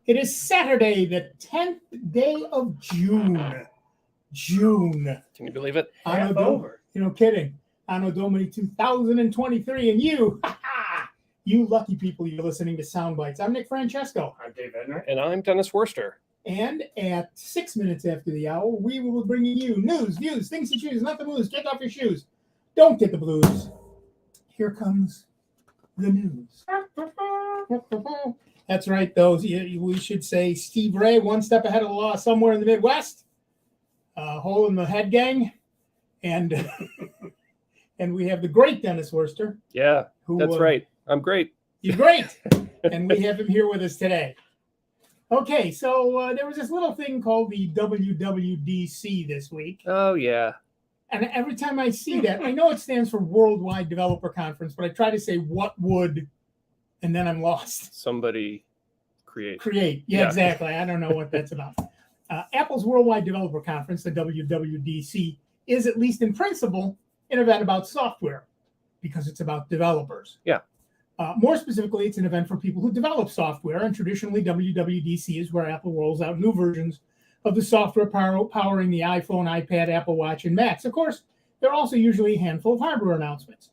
It is Saturday, the 10th day of June. June. Can you believe it? Half over. No kidding. Anno Domini 2023. And you, you lucky people, you're listening to Sound Bytes. I'm Nick Francesco. I'm Dave Enright. And I'm Dennis Wurster. And at 6 minutes after the hour, we will be bringing you news, views, things to choose, not the blues. Get off your shoes. Don't get the blues. Here comes the news. That's right, those. We should say Steve Ray, one step ahead of the law somewhere in the Midwest. Hole in the head gang. And and we have the great Dennis Wurster. Yeah, that's right. I'm great. You're great. And we have him here with us today. Okay, so there was this little thing called the WWDC this week. Oh, yeah. And every time I see that, I know it stands for Worldwide Developer Conference, but I try to say what would, and then I'm lost. Somebody create. Yeah, exactly. I don't know what that's about. Apple's Worldwide Developer Conference, the WWDC, is at least in principle an event about software because it's about developers. Yeah. More specifically, it's an event for people who develop software, and traditionally WWDC is where Apple rolls out new versions of the software powering the iPhone, iPad, Apple Watch, and Macs. Of course, there are also usually a handful of hardware announcements.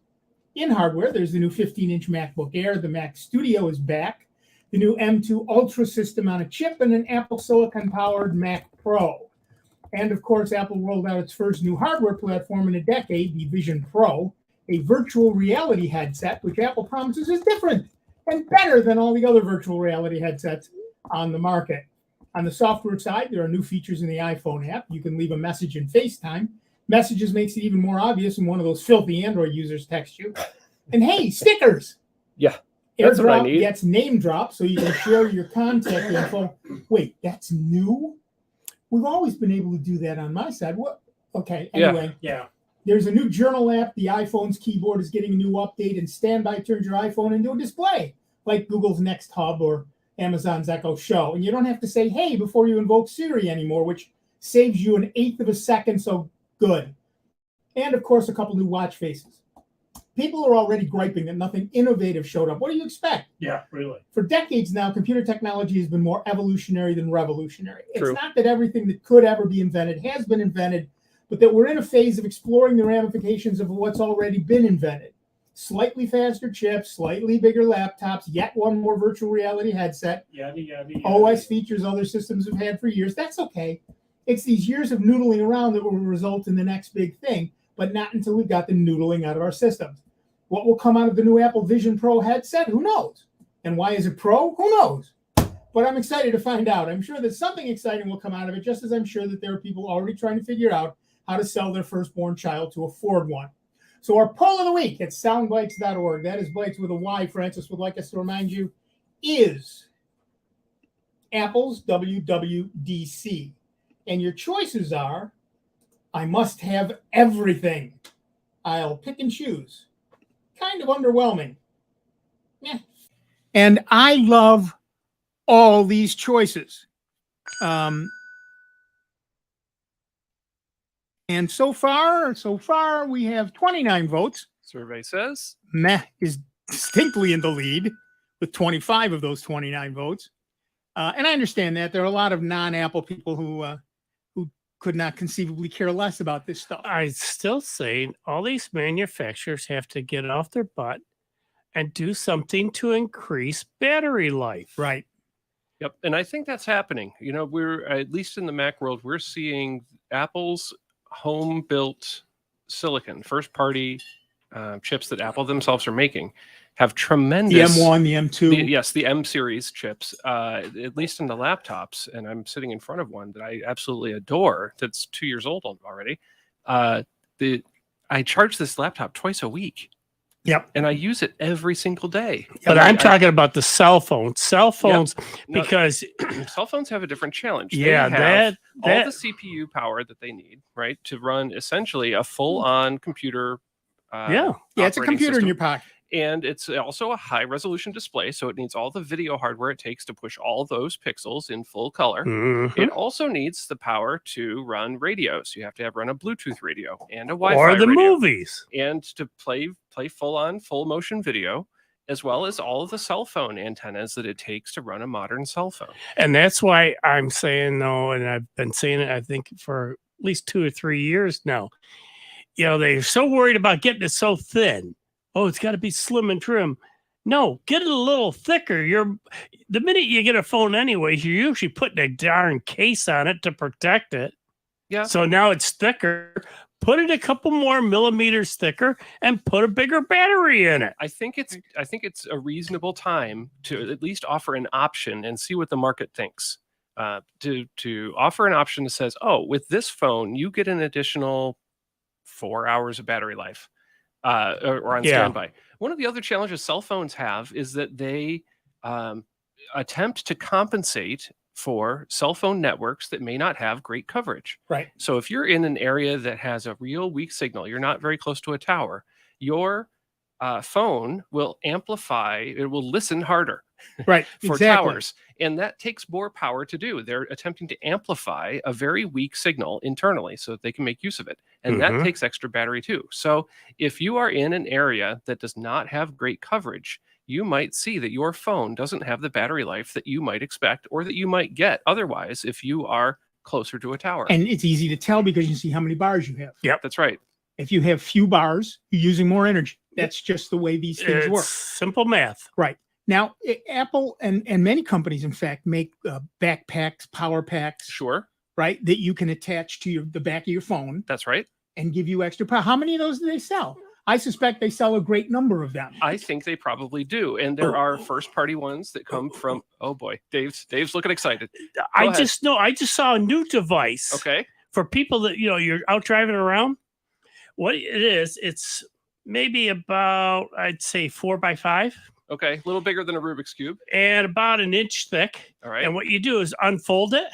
In hardware, there's the new 15-inch MacBook Air, the Mac Studio is back, the new M2 Ultra system on a chip, and an Apple Silicon-powered Mac Pro. And of course, Apple rolled out its first new hardware platform in a decade, the Vision Pro, a virtual reality headset, which Apple promises is different and better than all the other virtual reality headsets on the market. On the software side, there are new features in the iPhone app. You can leave a message in FaceTime. Messages makes it even more obvious when one of those filthy Android users texts you. And hey, stickers. Yeah, that's what I need. AirDrop gets name drop so you can share your contact info. Wait, that's new? We've always been able to do that on my side. What? Okay, anyway. Yeah. There's a new journal app. The iPhone's keyboard is getting a new update, and Standby turns your iPhone into a display, like Google's Next Hub or Amazon's Echo Show. And you don't have to say, hey, before you invoke Siri anymore, which saves you 1/8 of a second, so good. And, of course, a couple new watch faces. People are already griping that nothing innovative showed up. What do you expect? Yeah, really. For decades now, computer technology has been more evolutionary than revolutionary. True. It's not that everything that could ever be invented has been invented, but that we're in a phase of exploring the ramifications of what's already been invented. Slightly faster chips, slightly bigger laptops, yet one more virtual reality headset, Yada, yada, yada. OS features other systems have had for years. That's okay. It's these years of noodling around that will result in the next big thing, but not until we've got the noodling out of our systems. What will come out of the new Apple Vision Pro headset? Who knows? And why is it Pro? Who knows? But I'm excited to find out. I'm sure that something exciting will come out of it, just as I'm sure that there are people already trying to figure out how to sell their firstborn child to afford one. So our poll of the week at soundbytes.org, that is Bytes with a Y, Francis would like us to remind you, is Apple's WWDC. And your choices are, I must have everything. I'll pick and choose. Kind of underwhelming. Yeah. And I love all these choices. And so far, we have 29 votes. Survey says. Meh is distinctly in the lead with 25 of those 29 votes. And I understand that there are a lot of non-Apple people who could not conceivably care less about this stuff. I still say all these manufacturers have to get off their butt and do something to increase battery life. Right. Yep. And I think that's happening. You know, we're, at least in the Mac world, we're seeing Apple's home-built silicon, first-party chips that Apple themselves are making, have tremendous... The M1, the M2. The M series chips, at least in the laptops, and I'm sitting in front of one that I absolutely adore, that's 2 years old already. I charge this laptop twice a week. Yep. And I use it every single day. But I'm talking about the cell phones. Cell phones, no, because cell phones have a different challenge. Yeah, they have that all the CPU power that they need, right, to run essentially a full-on computer. It's a computer system. in your pocket. And it's also a high-resolution display, so it needs all the video hardware it takes to push all those pixels in full color. Mm-hmm. It also needs the power to run radios. You have to run a Bluetooth radio and a Wi-Fi or the radio. movies. And to play full-on, full-motion video. as well as all of the cell phone antennas that it takes to run a modern cell phone. And that's why I'm saying no, and I've been saying it, I think, for at least 2 or 3 years now. You know, they're so worried about getting it so thin. Oh, it's got to be slim and trim. No, get it a little thicker. The minute you get a phone anyways, you're usually putting a darn case on it to protect it. Yeah. So now it's thicker. Put it a couple more millimeters thicker and put a bigger battery in it. I think it's a reasonable time to at least offer an option and see what the market thinks. To offer an option that says, oh, with this phone, you get an additional 4 hours of battery life or on standby. One of the other challenges cell phones have is that they attempt to compensate for cell phone networks that may not have great coverage. Right. So if you're in an area that has a real weak signal, you're not very close to a tower, your phone will amplify, it will listen harder Right. for Exactly. towers. And that takes more power to do. They're attempting to amplify a very weak signal internally so that they can make use of it. And that takes extra battery too. So if you are in an area that does not have great coverage, you might see that your phone doesn't have the battery life that you might expect or that you might get otherwise if you are closer to a tower. And it's easy to tell because you see how many bars you have. Yep, that's right. If you have few bars, you're using more energy. That's just the way these things work. Simple math. Right. Now, Apple and many companies, in fact, make backpacks, power packs, Sure. right, that you can attach to the back of your phone That's right. and give you extra power. How many of those do they sell? I suspect they sell a great number of them. I think they probably do. And there are first party ones that come from, oh boy, Dave's looking excited. I just saw a new device. Okay. For people that, you're out driving around. What it is, it's maybe about, I'd say 4 by 5. Okay. A little bigger than a Rubik's Cube. And about an inch thick. All right. And what you do is unfold it.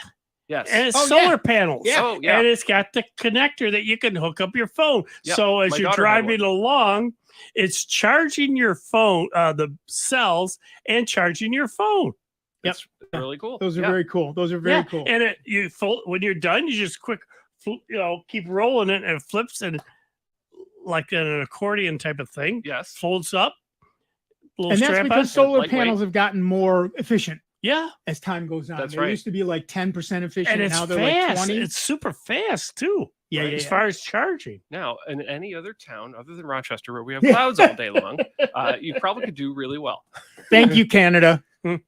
Yes. And it's solar panels. Yeah. Oh, yeah. And it's got the connector that you can hook up your phone. Yeah. So as My you're daughter had driving along, it's charging your phone, the cells, and charging your phone. That's really cool. Those are Yeah. very cool. Those are very cool. And you fold when you're done, you just keep rolling it, and it flips, and like an accordion type of thing. Yes. Folds up. And that's strap because on. solar lightweight. panels have gotten more efficient Yeah. as time goes on. That's They right. used to be like 10% efficient, And and it's now they're fast. like 20. It's super fast too. Yeah, Right. yeah, As yeah. far as charging. Now, in any other town other than Rochester where we have clouds all day long, you probably could do really well. Thank you, Canada.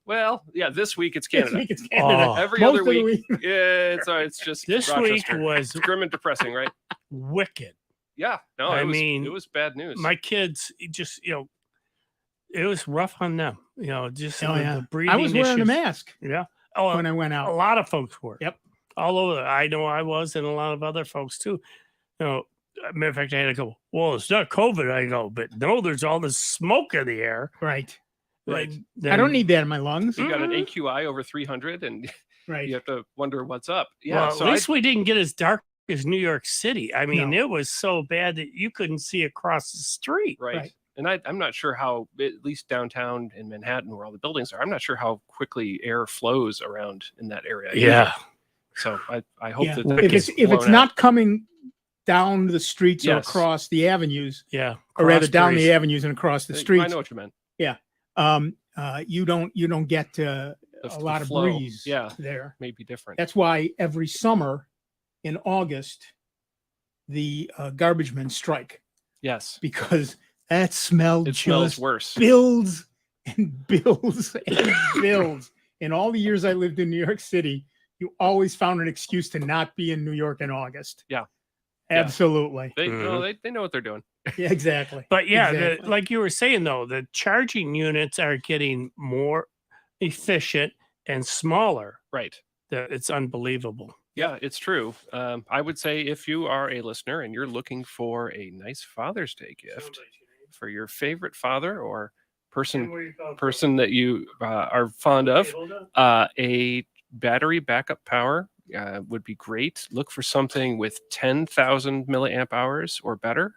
Well, yeah, this week it's This Canada. week it's Canada. Oh. Every Most other of the week, yeah, it's just This Rochester. week was It's grim and depressing, right? wicked. Yeah, no, I it mean, was bad news. My kids just, it was rough on them. Just Oh, yeah. the breathing I was wearing a issues. mask Yeah. Oh, when I went a out. lot of folks were. Yep. All over. I know I was, and a lot of other folks too. Matter of fact, I had to go, well, it's not COVID. I go, but no, there's all this smoke in the air. Right. Right. I don't need that in my lungs. You got an AQI over 300, and Right. you have to wonder what's up. Yeah, Well, so at least we didn't get as dark as New York City. I mean, No. it was so bad that you couldn't see across the street. right. Right. And I'm not sure how, at least downtown in Manhattan, where all the buildings are, I'm not sure how quickly air flows around in that area. Yeah. So I hope Yeah. that If it's blown not out. coming down the streets or Yes. across the avenues, Yeah. or rather down Crossbreeze. the avenues and across the I streets, know what you meant. you don't get a lot of flow, breeze yeah. there. Maybe different. That's why every summer in August, the garbage men strike, Yes. because that smell It just smells worse. builds and builds and builds. In all the years I lived in New York City, you always found an excuse to not be in New York in August. Yeah. Absolutely. They Mhm. no, they know what they're doing. Yeah, exactly. But yeah, Exactly. like you were saying, though, the charging units are getting more efficient and smaller. Right. It's unbelievable. Yeah, it's true. I would say if you are a listener and you're looking for a nice Father's Day gift for your favorite father or person that you are fond of, a battery backup power would be great. Look for something with 10,000 milliamp hours or better.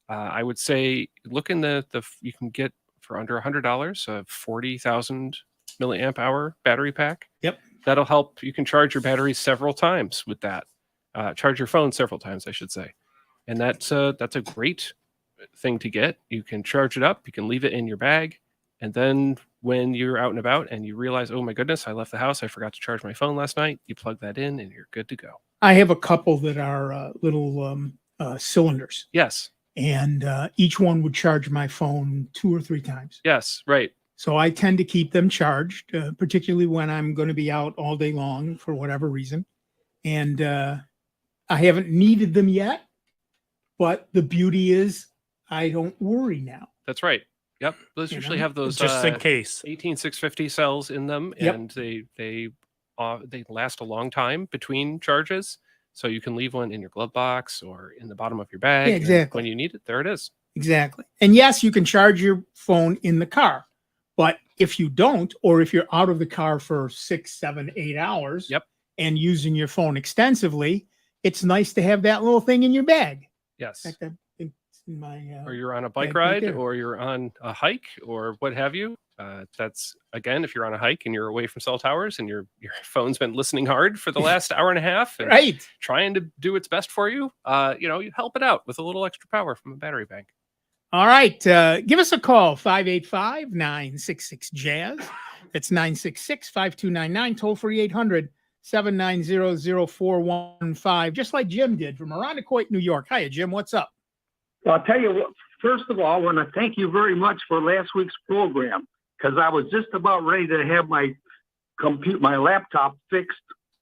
I would say look in the you can get for under $100 a 40,000 milliamp hour battery pack. Yep. That'll help. You can charge your battery several times with that. Charge your phone several times, I should say. And that's a great thing to get. You can charge it up. You can leave it in your bag. And then when you're out and about and you realize, oh my goodness, I left the house, I forgot to charge my phone last night, you plug that in and you're good to go. I have a couple that are little cylinders, Yes. and each one would charge my phone 2 or 3 times. Yes. Right. So I tend to keep them charged, particularly when I'm going to be out all day long for whatever reason. And I haven't needed them yet, but the beauty is I don't worry now. That's right. Yep. Those You usually know, have those Just in case. 18650 cells in them, Yep. and they last a long time between charges. So you can leave one in your glove box or in the bottom of your bag. Yeah, and exactly. when you need it, there it is. Exactly. And yes, you can charge your phone in the car, but if you don't, or if you're out of the car for 6, 7, 8 hours, Yep. and using your phone extensively, it's nice to have that little thing in your bag. Yes. In fact, I think it's in my Or you're on a bike bag right ride, there. or you're on a hike, or what have you. That's, again, if you're on a hike and you're away from cell towers and your phone's been listening hard for the last hour and a half and right. trying to do its best for you, you help it out with a little extra power from a battery bank. All right. Give us a call, 585-966-JAZZ. That's 966-5299, toll free 800-790-0415, just like Jim did from Arundecoit, New York. Hiya, Jim. What's up? Well, I'll tell you what, first of all, I want to thank you very much for last week's program, because I was just about ready to have my laptop fixed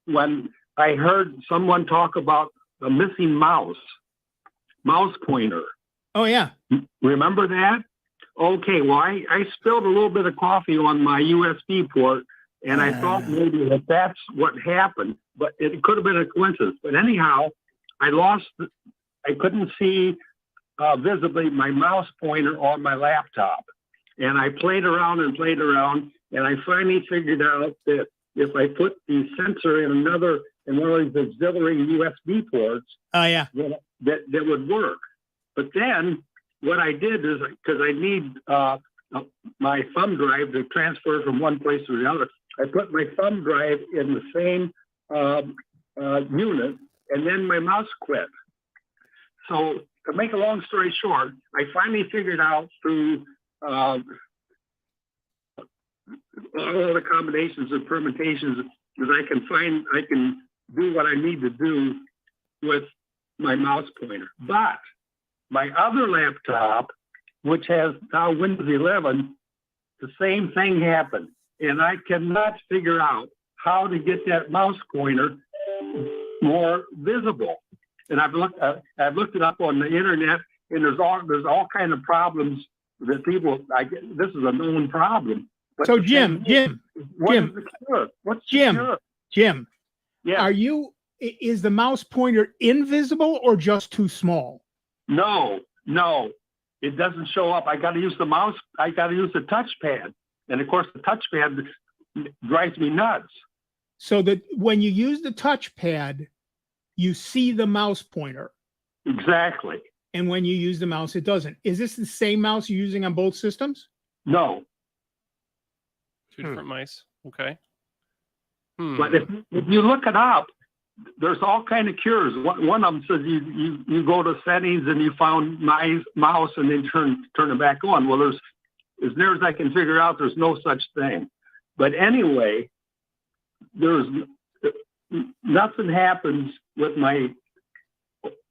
when I heard someone talk about a missing mouse pointer. Oh, yeah. Remember that? Okay, well, I spilled a little bit of coffee on my USB port, and I thought maybe that's what happened, but it could have been a coincidence. But anyhow, I couldn't see visibly my mouse pointer on my laptop. And I played around, and I finally figured out that if I put the sensor in one of these auxiliary USB ports, Oh, yeah. that would work. But then what I did is, because I need my thumb drive to transfer from one place to the other, I put my thumb drive in the same unit, and then my mouse quit. So to make a long story short, I finally figured out through all the combinations and permutations that I can do what I need to do with my mouse pointer. But my other laptop, which has now Windows 11, the same thing happened. And I cannot figure out how to get that mouse pointer more visible. And I've looked it up on the internet, and there's all kind of problems that people. This is a known problem. But So Jim, what is the cure? What's the cure? Jim, Yeah. is the mouse pointer invisible or just too small? No, it doesn't show up. I got to use the mouse. I got to use the touchpad, and of course the touchpad drives me nuts. So that when you use the touchpad, you see the mouse pointer. Exactly. And when you use the mouse, it doesn't. Is this the same mouse you're using on both systems? No, Two different mice. Okay. but if you look it up, there's all kind of cures. One of them says you go to settings and you found my mouse and then turn it back on. Well, there's, as near as I can figure out, there's no such thing. But anyway, there's nothing happens with my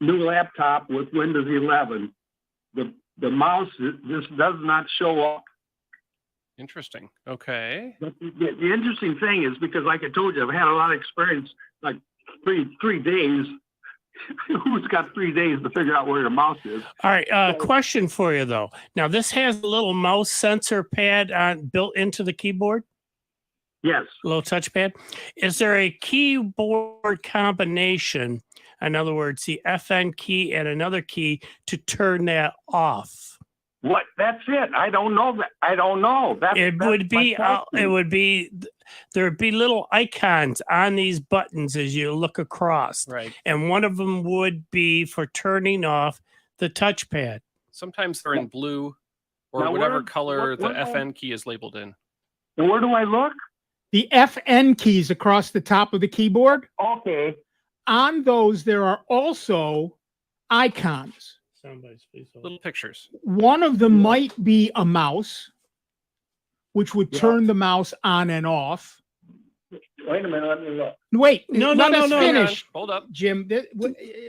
new laptop with Windows 11. The mouse just does not show up. Interesting. Okay. But the interesting thing is, because like I told you, I've had a lot of experience, like three days. Who's got 3 days to figure out where your mouse is? All right. Question for you, though. Now, this has a little mouse sensor pad built into the keyboard? Yes. A little touchpad. Is there a keyboard combination, in other words, the FN key and another key, to turn that off? What? That's it. I don't know that. I don't know. It would be there would be little icons on these buttons as you look across. Right. And one of them would be for turning off the touchpad. Sometimes they're in blue or Now, whatever where- color the where- FN key is labeled in. And where do I look? The FN keys across the top of the keyboard. Okay. On those, there are also icons. Somebody's please hold. Little pictures. One of them might be a mouse. which would Yeah. turn the mouse on and off. Wait a minute, let me look. Wait, No, let no, us no, no. Hang on, finish, hold up. Jim.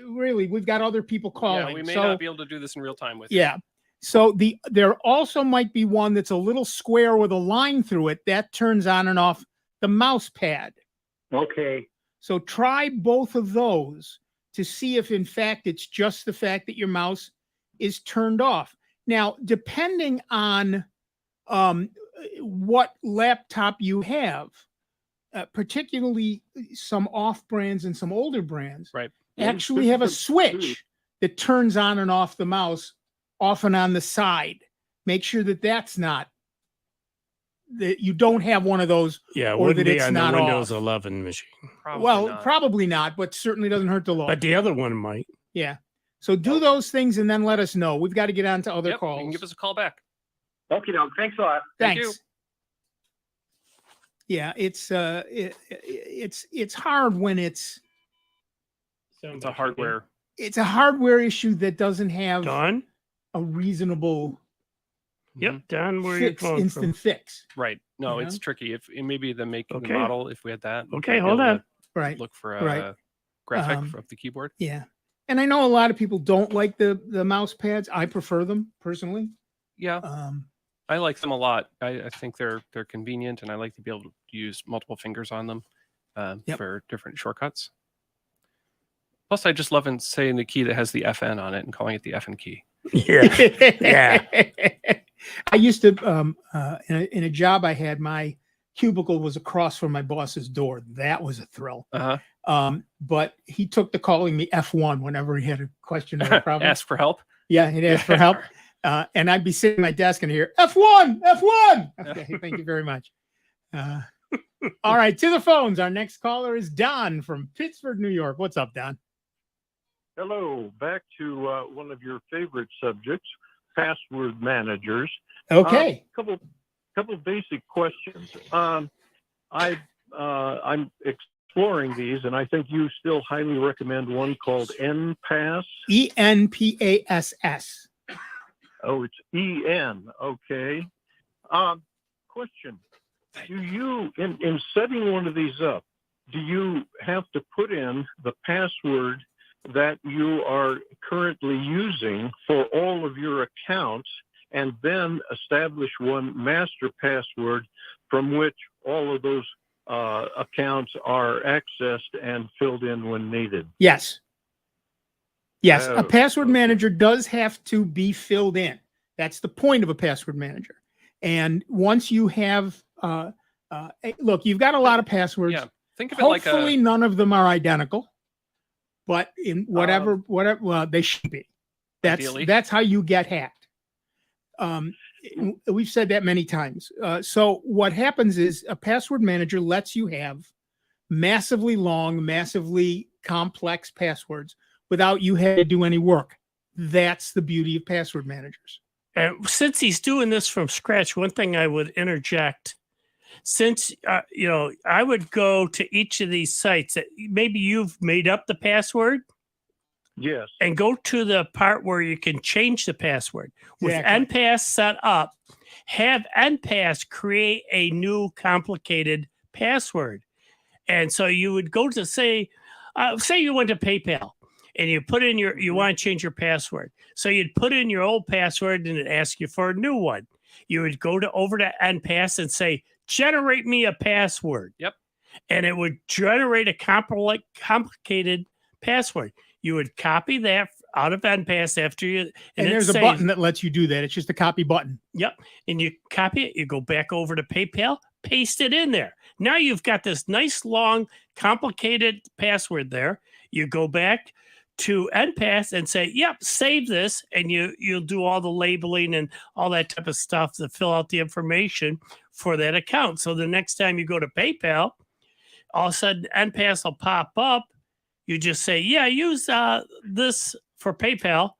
Really, we've got other people calling. Yeah, we may so, not be able to do this in real time with you. yeah. So there also might be one that's a little square with a line through it that turns on and off the mouse pad. Okay. So try both of those to see if in fact it's just the fact that your mouse is turned off. Now, depending on what laptop you have, particularly some off brands and some older brands, Right. actually have a switch that turns on and off the mouse, often on the side. Make sure that that's not, that you don't have one of those. Yeah, it or wouldn't that be it's on the not Windows off. 11 machine. Probably not, but certainly doesn't hurt to look. But the other one might. Yeah. So do those things and then let us know. We've got to get on to other Yep, calls. you can give us a call back. Okay, now, thanks a lot. Thank Thanks. you. Yeah, it's hard when it's It's a hardware. a hardware issue that doesn't have Don? a reasonable Yep, Don, where are you fix, calling instant from? fix. Right. No, You it's know? tricky. If maybe the make and the Okay. model, if we had that. we Okay, might be hold able on. to Right. Look for a Right. graphic Um, of the keyboard. Yeah. And I know a lot of people don't like the mouse pads. I prefer them personally. Yeah, Um, I like them a lot. I think they're convenient, and I like to be able to use multiple fingers on them Yep. for different shortcuts. Plus, I just love saying the key that has the FN on it and calling it the FN key. Yeah. Yeah. I used to in a job I had, my cubicle was across from my boss's door. That was a thrill. But he took to calling me F1 whenever he had a question or a problem. Ask for help. Yeah, he'd ask for help. And I'd be sitting at my desk and hear F1, F1. Okay, thank you very much. All right, to the phones. Our next caller is Don from Pittsburgh, New York. What's up, Don? Hello, back to one of your favorite subjects, password managers. Okay. Couple basic questions. I'm exploring these, and I think you still highly recommend one called NPass. ENPASS. Oh, it's EN. Okay. Question: do you, in setting one of these up, do you have to put in the password that you are currently using for all of your accounts, and then establish one master password from which all of those accounts are accessed and filled in when needed? Yes. Yes, a Oh, password okay. manager does have to be filled in. That's the point of a password manager. And once you have, look, you've got a lot of passwords. Yeah. Think of it like Hopefully, a. none of them are identical, but in whatever, well, they should be. Ideally. That's how you get hacked. We've said that many times. So what happens is a password manager lets you have massively long, massively complex passwords without you having to do any work. That's the beauty of password managers. And since he's doing this from scratch, one thing I would interject, since, I would go to each of these sites that maybe you've made up the password Yes. and go to the part where you can change the password. With Exactly. NPass set up, have NPass create a new complicated password. And so you would go to say you went to PayPal and you put in you want to change your password. So you'd put in your old password and it asks you for a new one. You would go over to NPass and say, generate me a password. Yep. And it would generate a complicated password. You would copy that out of NPass after you. And there's a button that lets you do that. It's just a copy button. Yep. And you copy it, you go back over to PayPal, paste it in there. Now you've got this nice, long, complicated password there. You go back to NPass and say, yep, save this. And you'll do all the labeling and all that type of stuff to fill out the information for that account. So the next time you go to PayPal, all of a sudden NPass will pop up. You just say, yeah, use this for PayPal.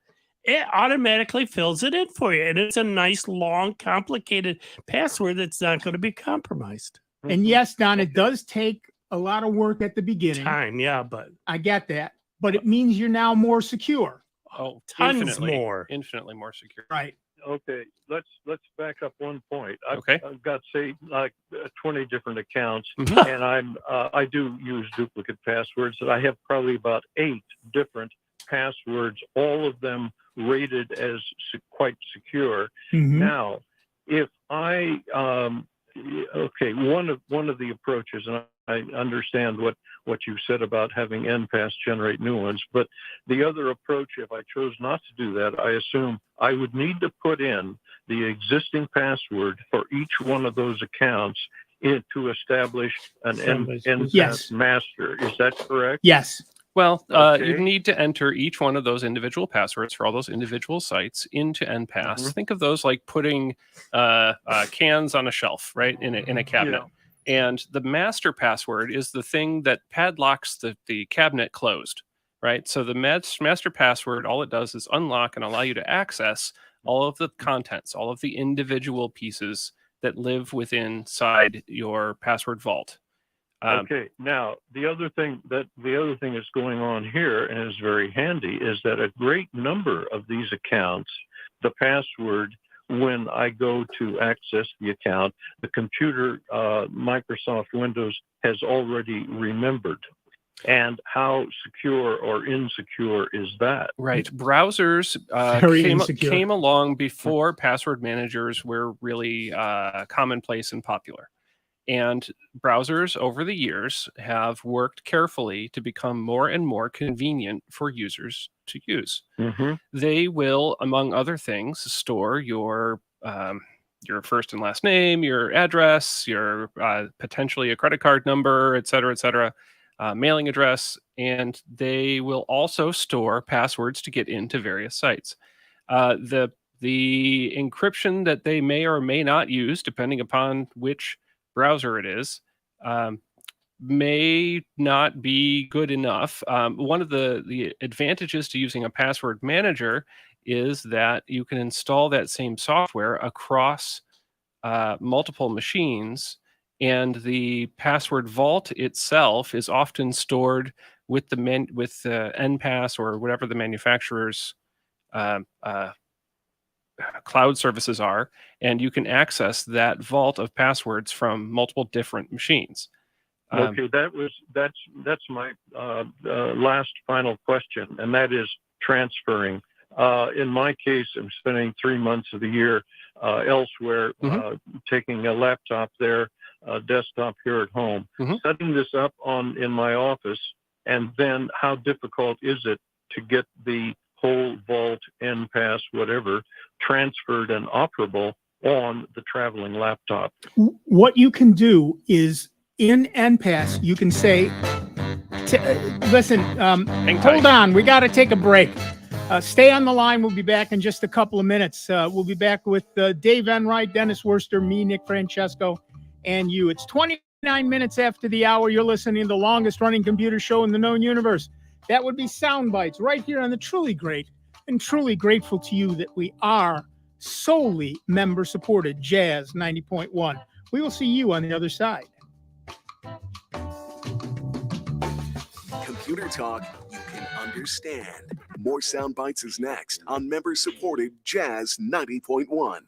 It automatically fills it in for you. And it's a nice, long, complicated password that's not going to be compromised. And yes, Don, it does take a lot of work at the beginning. Time, yeah, but I get that. But it means you're now more secure. Oh, tons infinitely more. Infinitely more secure. Right. Okay, let's back up one point. Okay. I've got, say, like 20 different accounts, Mhm. and I do use duplicate passwords. And I have probably about 8 different passwords, all of them rated as quite secure. Mhm. Now, if I okay, one of the approaches, and I understand what you said about having NPass generate new ones, but the other approach, if I chose not to do that, I assume I would need to put in the existing password for each one of those accounts to establish an NPass Yes. master. Is that correct? Yes. Well, Okay. you'd need to enter each one of those individual passwords for all those individual sites into NPass. Mhm. Think of those like putting cans on a shelf, right, in a cabinet. And the master password is the thing that padlocks the cabinet closed, right? So the master password, all it does is unlock and allow you to access all of the contents, all of the individual pieces that live within inside your password vault. Okay. Now, the other thing that's going on here, and is very handy, is that a great number of these accounts, the password, when I go to access the account, the computer, Microsoft Windows, has already remembered. And how secure or insecure is that? Right. Browsers Very insecure. came along before password managers were really commonplace and popular. And browsers over the years have worked carefully to become more and more convenient for users to use. Mm-hmm. They will, among other things, store your first and last name, your address, your potentially a credit card number, et cetera, mailing address, and they will also store passwords to get into various sites. The encryption that they may or may not use, depending upon which browser it is, may not be good enough. One of the advantages to using a password manager is that you can install that same software across multiple machines, and the password vault itself is often stored with the NPass or whatever the manufacturer's cloud services are, and you can access that vault of passwords from multiple different machines. Okay, that's my last final question, and that is transferring. In my case, I'm spending 3 months of the year elsewhere, taking a laptop there, a desktop here at home, setting this up in my office, and then how difficult is it to get the whole vault, NPass, whatever, transferred and operable on the traveling laptop? What you can do is in NPass, you can say, listen, hold on, we got to take a break. Stay on the line. We'll be back in just a couple of minutes. We'll be back with Dave Enright, Dennis Wurster, me, Nick Francesco, and you. It's 29 minutes after the hour. You're listening to the longest running computer show in the known universe. That would be Sound Bytes right here on the Truly Great, and truly grateful to you that we are solely member supported Jazz 90.1. We will see you on the other side. Computer talk you can understand. More Sound Bites is next on member-supported Jazz 90.1.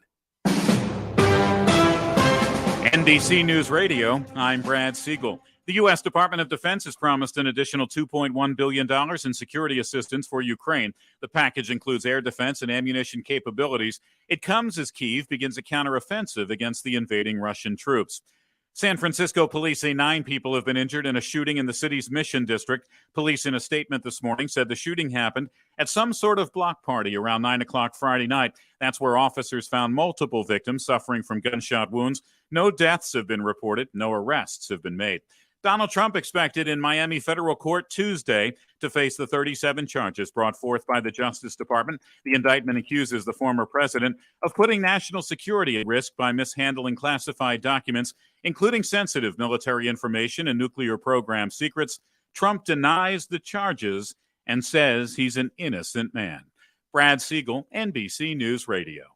NBC News Radio, I'm Brad Siegel. The U.S. Department of Defense has promised an additional $2.1 billion in security assistance for Ukraine. The package includes air defense and ammunition capabilities. It comes as Kyiv begins a counteroffensive against the invading Russian troops. San Francisco police say 9 people have been injured in a shooting in the city's Mission District. Police in a statement this morning said the shooting happened at some sort of block party around 9 o'clock Friday night. That's where officers found multiple victims suffering from gunshot wounds. No deaths have been reported. No arrests have been made. Donald Trump expected in Miami federal court Tuesday to face the 37 charges brought forth by the Justice Department. The indictment accuses the former president of putting national security at risk by mishandling classified documents, including sensitive military information and nuclear program secrets. Trump denies the charges and says he's an innocent man. Brad Siegel, NBC News Radio.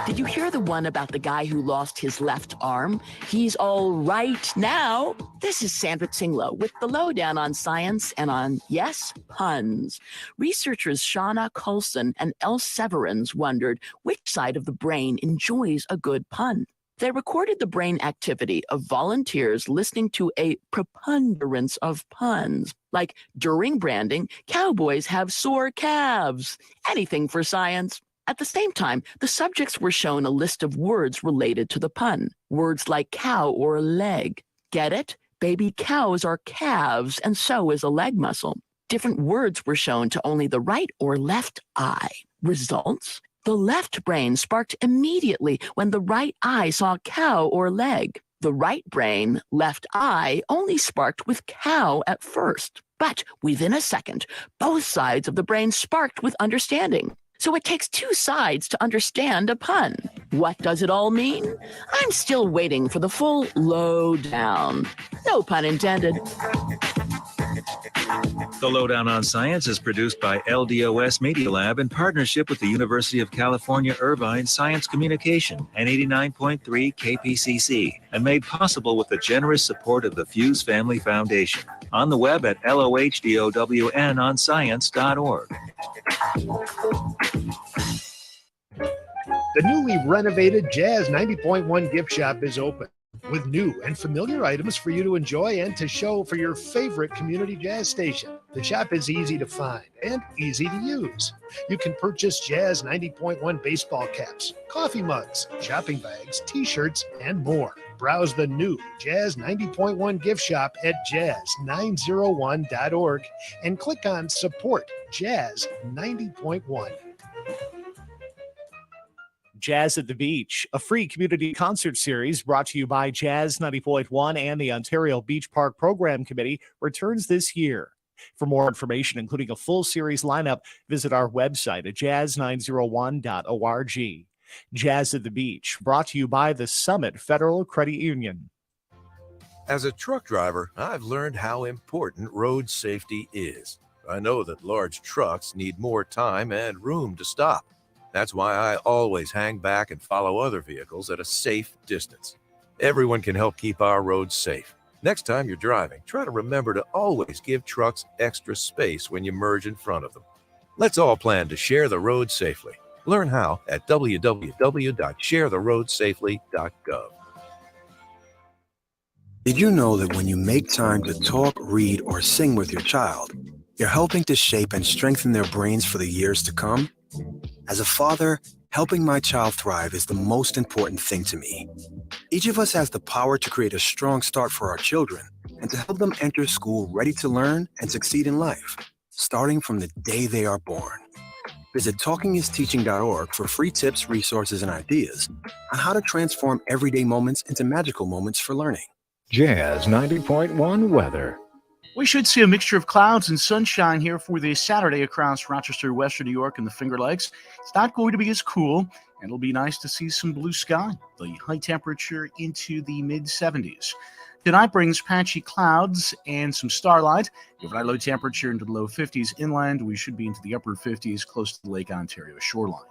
Did you hear the one about the guy who lost his left arm? He's all right now. This is Sandra Tinglow with the lowdown on science and on, yes, puns. Researchers Shauna Coulson and Elle Severins wondered which side of the brain enjoys a good pun. They recorded the brain activity of volunteers listening to a preponderance of puns, like during branding, cowboys have sore calves. Anything for science. At the same time, the subjects were shown a list of words related to the pun. Words like cow or leg. Get it? Baby cows are calves, and so is a leg muscle. Different words were shown to only the right or left eye. Results? The left brain sparked immediately when the right eye saw cow or leg. The right brain, left eye, only sparked with cow at first. But within a second, both sides of the brain sparked with understanding. So it takes two sides to understand a pun. What does it all mean? I'm still waiting for the full lowdown. No pun intended. The Lowdown on Science is produced by LDOS Media Lab in partnership with the University of California, Irvine Science Communication and 89.3 KPCC, and made possible with the generous support of the Fuse Family Foundation. On the web at LOHDOWNonscience.org. The newly renovated Jazz 90.1 gift shop is open with new and familiar items for you to enjoy and to show for your favorite community jazz station. The shop is easy to find and easy to use. You can purchase Jazz 90.1 baseball caps, coffee mugs, shopping bags, t-shirts, and more. Browse the new Jazz 90.1 gift shop at jazz901.org and click on Support Jazz 90.1. Jazz at the Beach, a free community concert series brought to you by Jazz 90.1 and the Ontario Beach Park Program Committee, returns this year. For more information, including a full series lineup, visit our website at jazz901.org. Jazz at the Beach, brought to you by the Summit Federal Credit Union. As a truck driver, I've learned how important road safety is. I know that large trucks need more time and room to stop. That's why I always hang back and follow other vehicles at a safe distance. Everyone can help keep our roads safe. Next time you're driving, try to remember to always give trucks extra space when you merge in front of them. Let's all plan to share the road safely. Learn how at www.sharetheroadsafely.gov. Did you know that when you make time to talk, read, or sing with your child, you're helping to shape and strengthen their brains for the years to come? As a father, helping my child thrive is the most important thing to me. Each of us has the power to create a strong start for our children and to help them enter school ready to learn and succeed in life, starting from the day they are born. Visit talkingisteaching.org for free tips, resources, and ideas on how to transform everyday moments into magical moments for learning. Jazz 90.1 weather. We should see a mixture of clouds and sunshine here for the Saturday across Rochester, Western New York, and the Finger Lakes. It's not going to be as cool, and it'll be nice to see some blue sky. The high temperature into the mid-70s. Tonight brings patchy clouds and some starlight. Overnight low temperature into the low 50s inland. We should be into the upper 50s close to the Lake Ontario shoreline.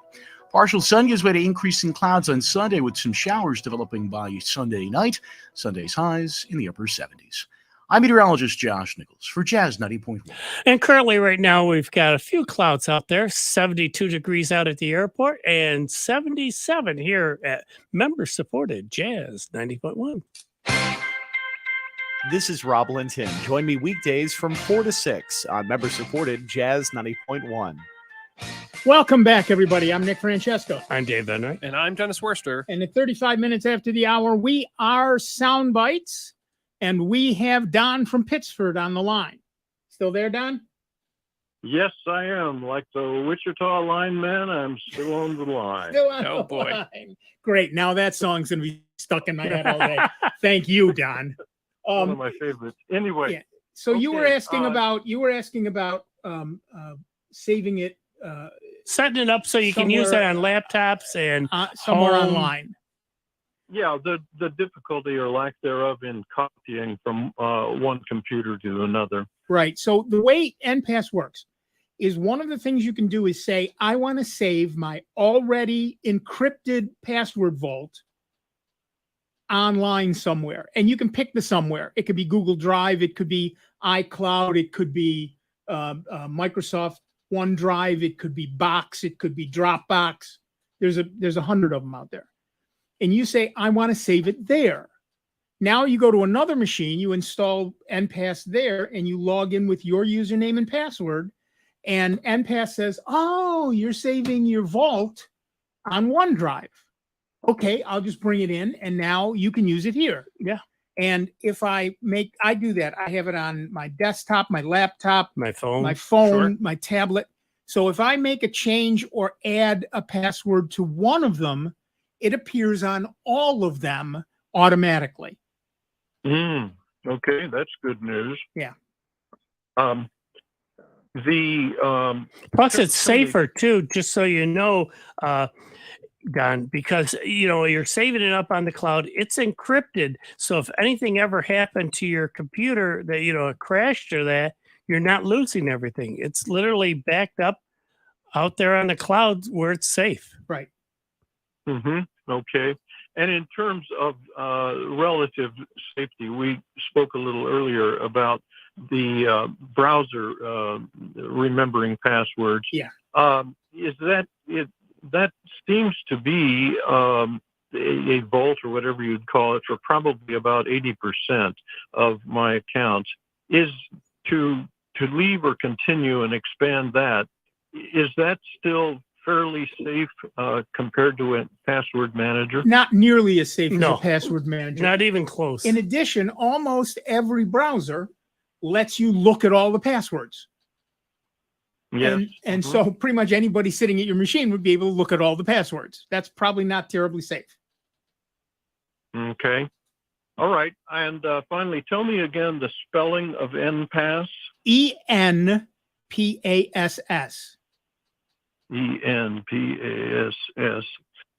Partial sun gives way to increasing clouds on Sunday with some showers developing by Sunday night. Sunday's highs in the upper 70s. I'm meteorologist Josh Nichols for Jazz 90.1. And currently right now we've got a few clouds out there, 72 degrees out at the airport and 77 here at member-supported Jazz 90.1. This is Rob Linton. Join me weekdays from 4 to 6 on member-supported Jazz 90.1. Welcome back, everybody. I'm Nick Francesco. I'm Dave Enright. And I'm Dennis Wurster. And at 35 minutes after the hour, we are Sound Bytes. And we have Don from Pittsford on the line. Still there, Don? Yes, I am. Like the Wichita lineman, I'm still on the line. Still on the line. Great. Now that song's going to be stuck in my head all day. Thank you, Don. One of my favorites. Anyway. Yeah. So you were asking about saving it. Setting it up so you can use it on laptops and somewhere online. Yeah, the difficulty or lack thereof in copying from one computer to another. Right. So the way NPAS works is one of the things you can do is say, I want to save my already encrypted password vault online somewhere. And you can pick the somewhere. It could be Google Drive. It could be iCloud. It could be Microsoft OneDrive. It could be Box. It could be Dropbox. There's 100 of them out there. And you say, I want to save it there. Now you go to another machine, you install NPass there, and you log in with your username and password. And NPass says, oh, you're saving your vault on OneDrive. Okay, I'll just bring it in, and now you can use it here. Yeah. And if I do that. I have it on my desktop, my laptop, my phone, sure, my tablet. So if I make a change or add a password to one of them, it appears on all of them automatically. Okay, that's good news. Yeah. Plus it's safer too, just so you know, Don, because you're saving it up on the cloud. It's encrypted, so if anything ever happened to your computer that it crashed or that, you're not losing everything. It's literally backed up out there on the cloud where it's safe. Right. Okay. And in terms of relative safety, we spoke a little earlier about the browser remembering passwords. Yeah. Is that it? That seems to be a vault or whatever you'd call it for probably about 80% of my accounts. Is to leave or continue and expand that? Is that still fairly safe compared to a password manager? Not nearly as safe as a password manager. Not even close. In addition, almost every browser lets you look at all the passwords. Yes. And so pretty much anybody sitting at your machine would be able to look at all the passwords. That's probably not terribly safe. Okay. All right. And finally, tell me again the spelling of NPass. ENPASS. ENPASS.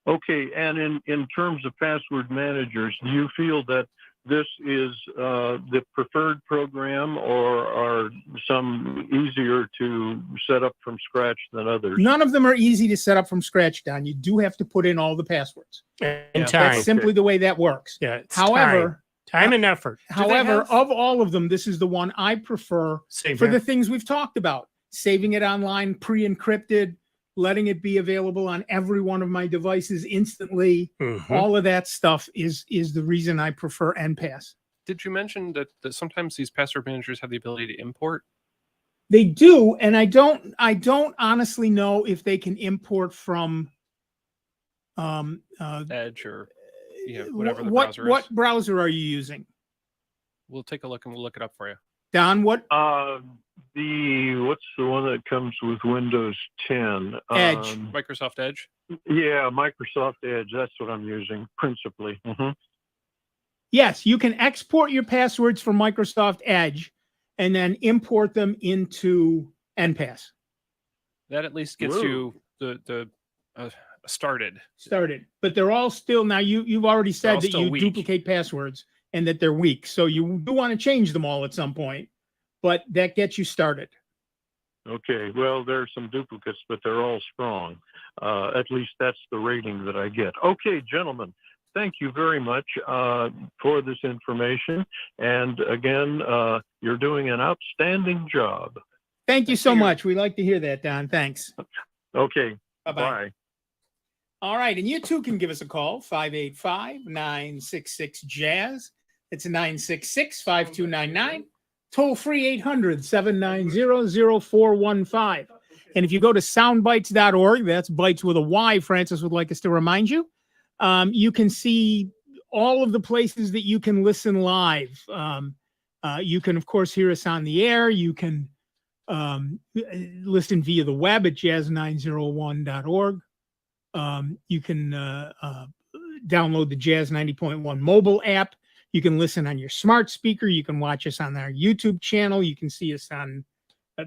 Okay. And in terms of password managers, do you feel that this is the preferred program, or are some easier to set up from scratch than others? None of them are easy to set up from scratch, Don. You do have to put in all the passwords. And time. That's simply the way that works. Yeah. It's however, time and effort. However, of all of them, this is the one I prefer for the things we've talked about. Saving it online, pre-encrypted, letting it be available on every one of my devices instantly. All of that stuff is the reason I prefer NPass. Did you mention that sometimes these password managers have the ability to import? They do, and I don't honestly know if they can import from Edge or whatever the browser is. What browser are you using? We'll take a look and we'll look it up for you. Don, what? What's the one that comes with Windows 10? Edge. Microsoft Edge? Yeah, Microsoft Edge. That's what I'm using principally. Yes, you can export your passwords from Microsoft Edge and then import them into NPass. That at least gets you the started. But they're all still, now you've already said that you weak. duplicate passwords and that they're weak. So you do want to change them all at some point, but that gets you started. Okay, well, there are some duplicates, but they're all strong. At least that's the rating that I get. Okay, gentlemen, thank you very much for this information. And again, you're doing an outstanding job. Thank you so much. We like to hear that, Don. Thanks. Okay, Bye-bye. bye. All right, and you too can give us a call, 585-966-JAZZ. It's 966-5299. Toll free 800-790-0415. And if you go to soundbytes.org, that's Bytes with a Y, Francis would like us to remind you, you can see all of the places that you can listen live. You can, of course, hear us on the air. You can listen via the web at jazz901.org. You can download the Jazz 90.1 mobile app. You can listen on your smart speaker. You can watch us on our YouTube channel. You can see us on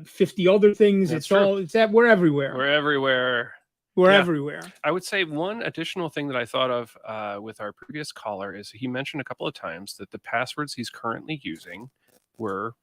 50 other things. We're everywhere. We're everywhere. We're everywhere. I would say one additional thing that I thought of with our previous caller is he mentioned a couple of times that the passwords he's currently using were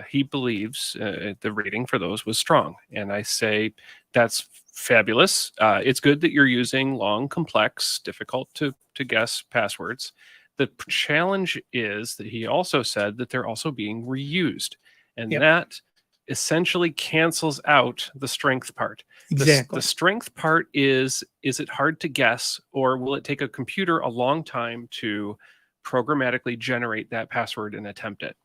he believes the rating for those was strong. And I say, that's fabulous. It's good that you're using long, complex, difficult to guess passwords. The challenge is that he also said that they're also being reused. And that essentially cancels out the strength part. Exactly. The strength part is it hard to guess, or will it take a computer a long time to programmatically generate that password and attempt it?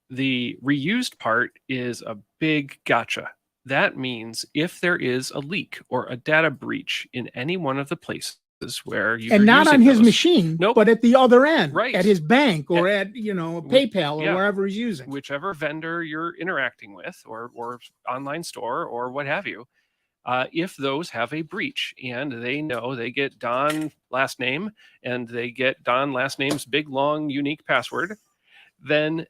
The reused part is a big gotcha. That means if there is a leak or a data breach in any one of the places where you and not on his machine, but at the other end, right, at his bank or at PayPal or wherever he's using, whichever vendor you're interacting with, or online store or what have you. If those have a breach and they know they get Don last name and they get Don last name's big long unique password, then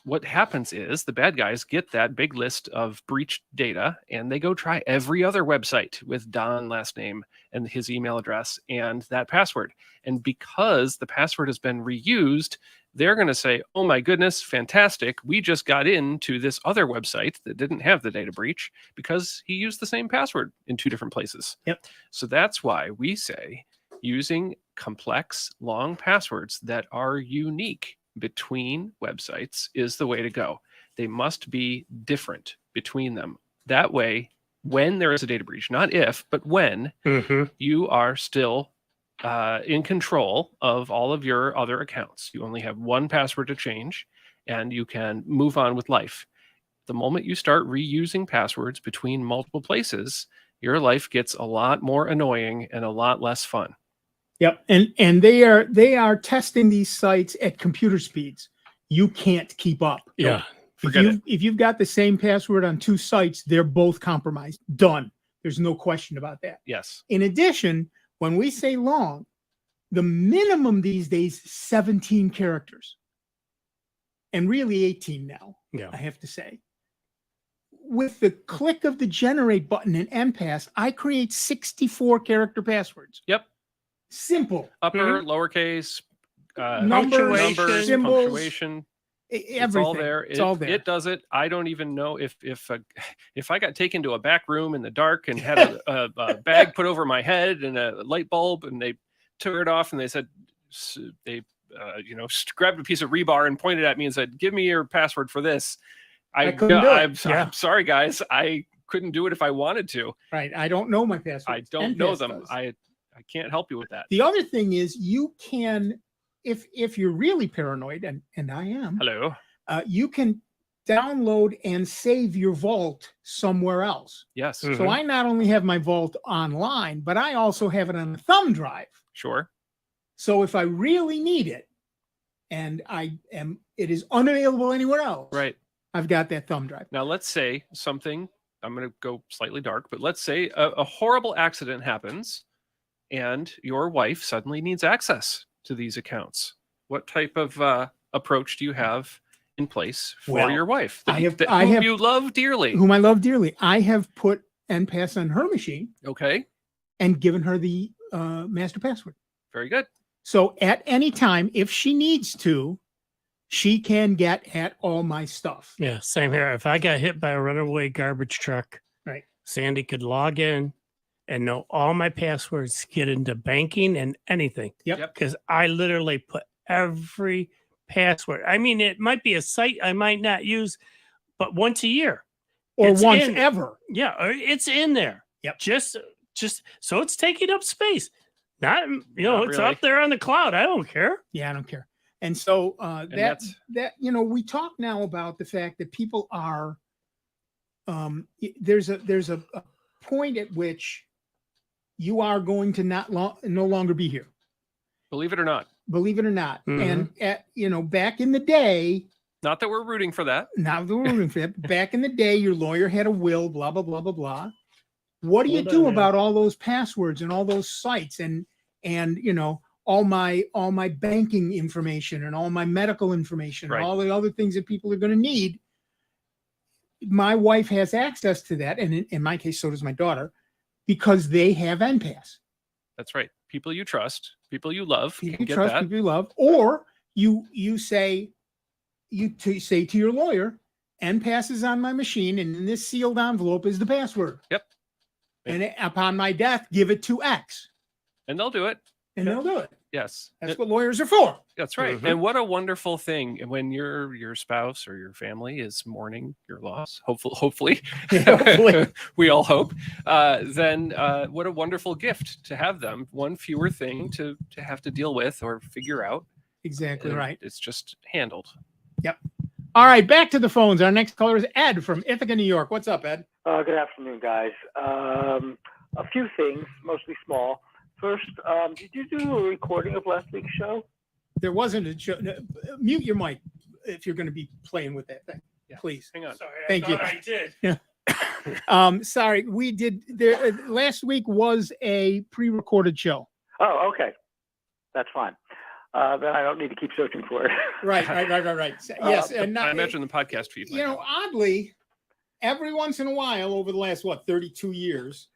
what happens is the bad guys get that big list of breached data and they go try every other website with Don last name and his email address and that password. And because the password has been reused, they're going to say, oh my goodness, fantastic. We just got into this other website that didn't have the data breach because he used the same password in 2 different places. Yep. So that's why we say using complex, long passwords that are unique between websites is the way to go. They must be different between them. That way, when there is a data breach, not if, but when, you are still in control of all of your other accounts. You only have one password to change and you can move on with life. The moment you start reusing passwords between multiple places, your life gets a lot more annoying and a lot less fun. Yep, and they are testing these sites at computer speeds. You can't keep up. Yeah, if you've got the same password on 2 sites, they're both compromised. Done. There's no question about that. Yes. In addition, when we say long, the minimum these days is 17 characters, and really 18 now. Yeah, I have to say. With the click of the generate button in MPass, I create 64 character passwords. Yep. Simple. Upper, lowercase, numbers, symbols, punctuation. Everything. It's all there. It's all there. It does it. I don't even know if I got taken to a back room in the dark and had a bag put over my head and a light bulb, and they took it off and they said they grabbed a piece of rebar and pointed at me and said, "Give me your password for this." I'm sorry, guys. I couldn't do it if I wanted to. Right. I don't know my passwords. I don't know them. I can't help you with that. The other thing is you can, if you're really paranoid, and I am. Hello. You can download and save your vault somewhere else. Yes. So I not only have my vault online, but I also have it on a thumb drive. Sure. So if I really need it, and it is unavailable anywhere else. Right. I've got that thumb drive. Now let's say something. I'm going to go slightly dark, but let's say a horrible accident happens and your wife suddenly needs access to these accounts. What type of approach do you have in place for your wife whom you love dearly? Whom I love dearly. I have put NPass on her machine. Okay. And given her the master password. Very good. So at any time, if she needs to, she can get at all my stuff. Yeah, same here. If I got hit by a runaway garbage truck, right, Sandy could log in and know all my passwords, get into banking and anything. Yep. Because I literally put every password. I mean, it might be a site I might not use, but once a year. Or once ever. Yeah, it's in there. Yep. Just so it's taking up space. Not it's really. up there on the cloud. I don't care. Yeah, I don't care. And so that we talk now about the fact that people are there's a point at which you are going to no longer be here. Believe it or not. Believe it or not. And back in the day, not that we're rooting for that. Not that we're rooting for that. Back in the day, your lawyer had a will, blah blah blah blah blah. What do you do about all those passwords and all those sites and all my banking information and all my medical information, right, and all the other things that people are going to need? My wife has access to that, and in my case, so does my daughter, because they have NPass. That's right. People you trust, people you love. People you trust, people you love, or you say, you say to your lawyer, N passes on my machine, and in this sealed envelope is the password. Yep. And upon my death, give it to X. And they'll do it. And they'll do it. Yes. That's what lawyers are for. That's right. And what a wonderful thing when your spouse or your family is mourning your loss. Hopefully, we all hope. Then what a wonderful gift to have them. One fewer thing to have to deal with or figure out. Exactly right. It's just handled. Yep. All right, back to the phones. Our next caller is Ed from Ithaca, New York. What's up, Ed? Good afternoon, guys. A few things, mostly small. First, did you do a recording of last week's show? There wasn't a show. No, mute your mic if you're going to be playing with that thing. Yeah. Please. Hang on. Sorry, Thank you. I did. Yeah. Sorry, we did. There last week was a pre-recorded show. Oh, okay. That's fine. Then I don't need to keep searching for it. Right. Yes, and I imagine the podcast feed. You know, oddly, every once in a while over the last 32 years.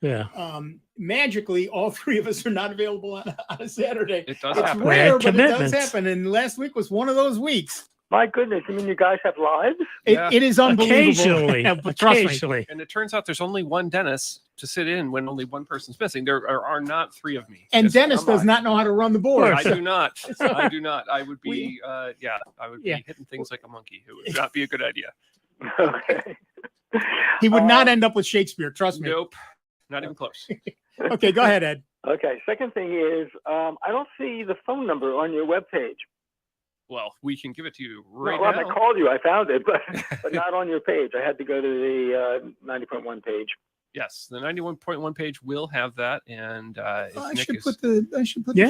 Yeah. Magically, all three of us are not available on a Saturday. It does it's happen. rare, but it does happen. And last week was one of those weeks. My goodness, I mean, you guys have lives? It is unbelievable. Occasionally. And it turns out there's only one Dennis to sit in when only one person's missing. There are not three of me. And Dennis does not know how to run the board. I do not. I do not. I would be, I would be hitting things like a monkey. It would not be a good idea. Okay. He would not end up with Shakespeare. Trust me. Nope. Not even close. Okay, go ahead, Ed. Okay. Second thing is, I don't see the phone number on your webpage. Well, we can give it to you right When now. I called you, I found it, but not on your page. I had to go to the 90.1 page. Yes, the 91.1 page will have that, and I Nick should is, put the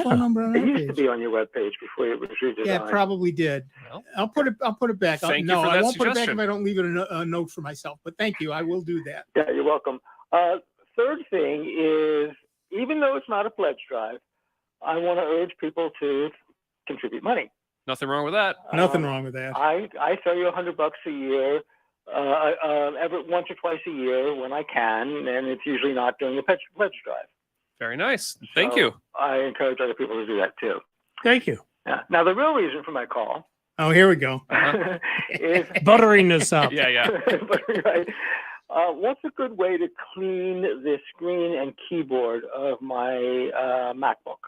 phone number on It our used to page. be on your webpage before it was redesigned. Yeah, it probably did. Well, I'll put it back. Thank you No, for I that won't put it back suggestion. if I don't leave it a note for myself. But thank you. I will do that. Yeah, you're welcome. Third thing is, even though it's not a pledge drive, I want to urge people to contribute money. nothing wrong with that. Nothing wrong with that. I throw you $100 a year, every once or twice a year when I can, and it's usually not during the pledge drive. Very nice. Thank So you. I encourage other people to do that too. Thank you. Yeah. Now the real reason for my call Oh, here we go. is Buttering this up. Yeah. right. What's a good way to clean the screen and keyboard of my MacBook?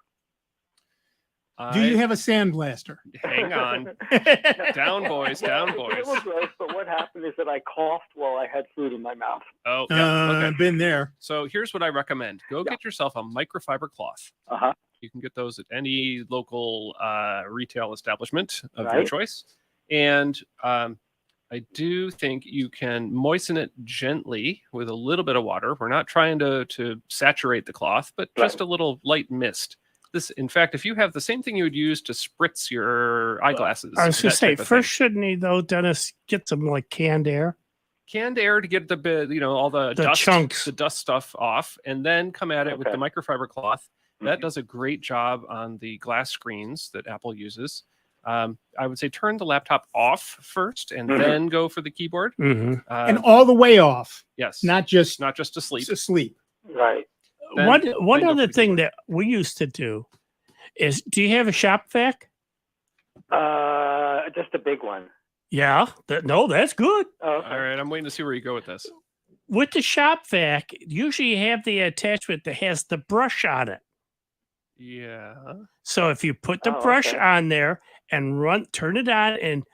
Do you have a sandblaster? Hang on. Down, boys. Down, boys. It was gross, but what happened is that I coughed while I had food in my mouth. Oh, yeah. Okay. I've been there. So here's what I recommend. Go get yourself a microfiber cloth. Uh-huh. You can get those at any local retail establishment of your Right. choice. And I do think you can moisten it gently with a little bit of water. We're not trying to saturate the cloth, but just a little light mist. This, in fact, if you have the same thing you would use to spritz your eyeglasses. I was that going to say, type of first, thing. shouldn't he, though, Dennis, get some like canned air? Canned air to get the bit, all the dust, chunks. the dust stuff off, and then come at it with the Okay. microfiber cloth. That does a great job on the glass screens that Apple uses. I would say turn the laptop off first, and then go for the keyboard. Mm-hmm. And all the way off. Yes, Not just to sleep. to sleep. Right. Then- One then go other for thing that we used to do is, do you have a shop vac? Just a big one. Yeah. That's good. Oh, okay. All right, I'm waiting to see where you go with this. With the shop vac, usually you have the attachment that has the brush on it. Yeah. So if you put the Oh, brush okay. on there and turn it on and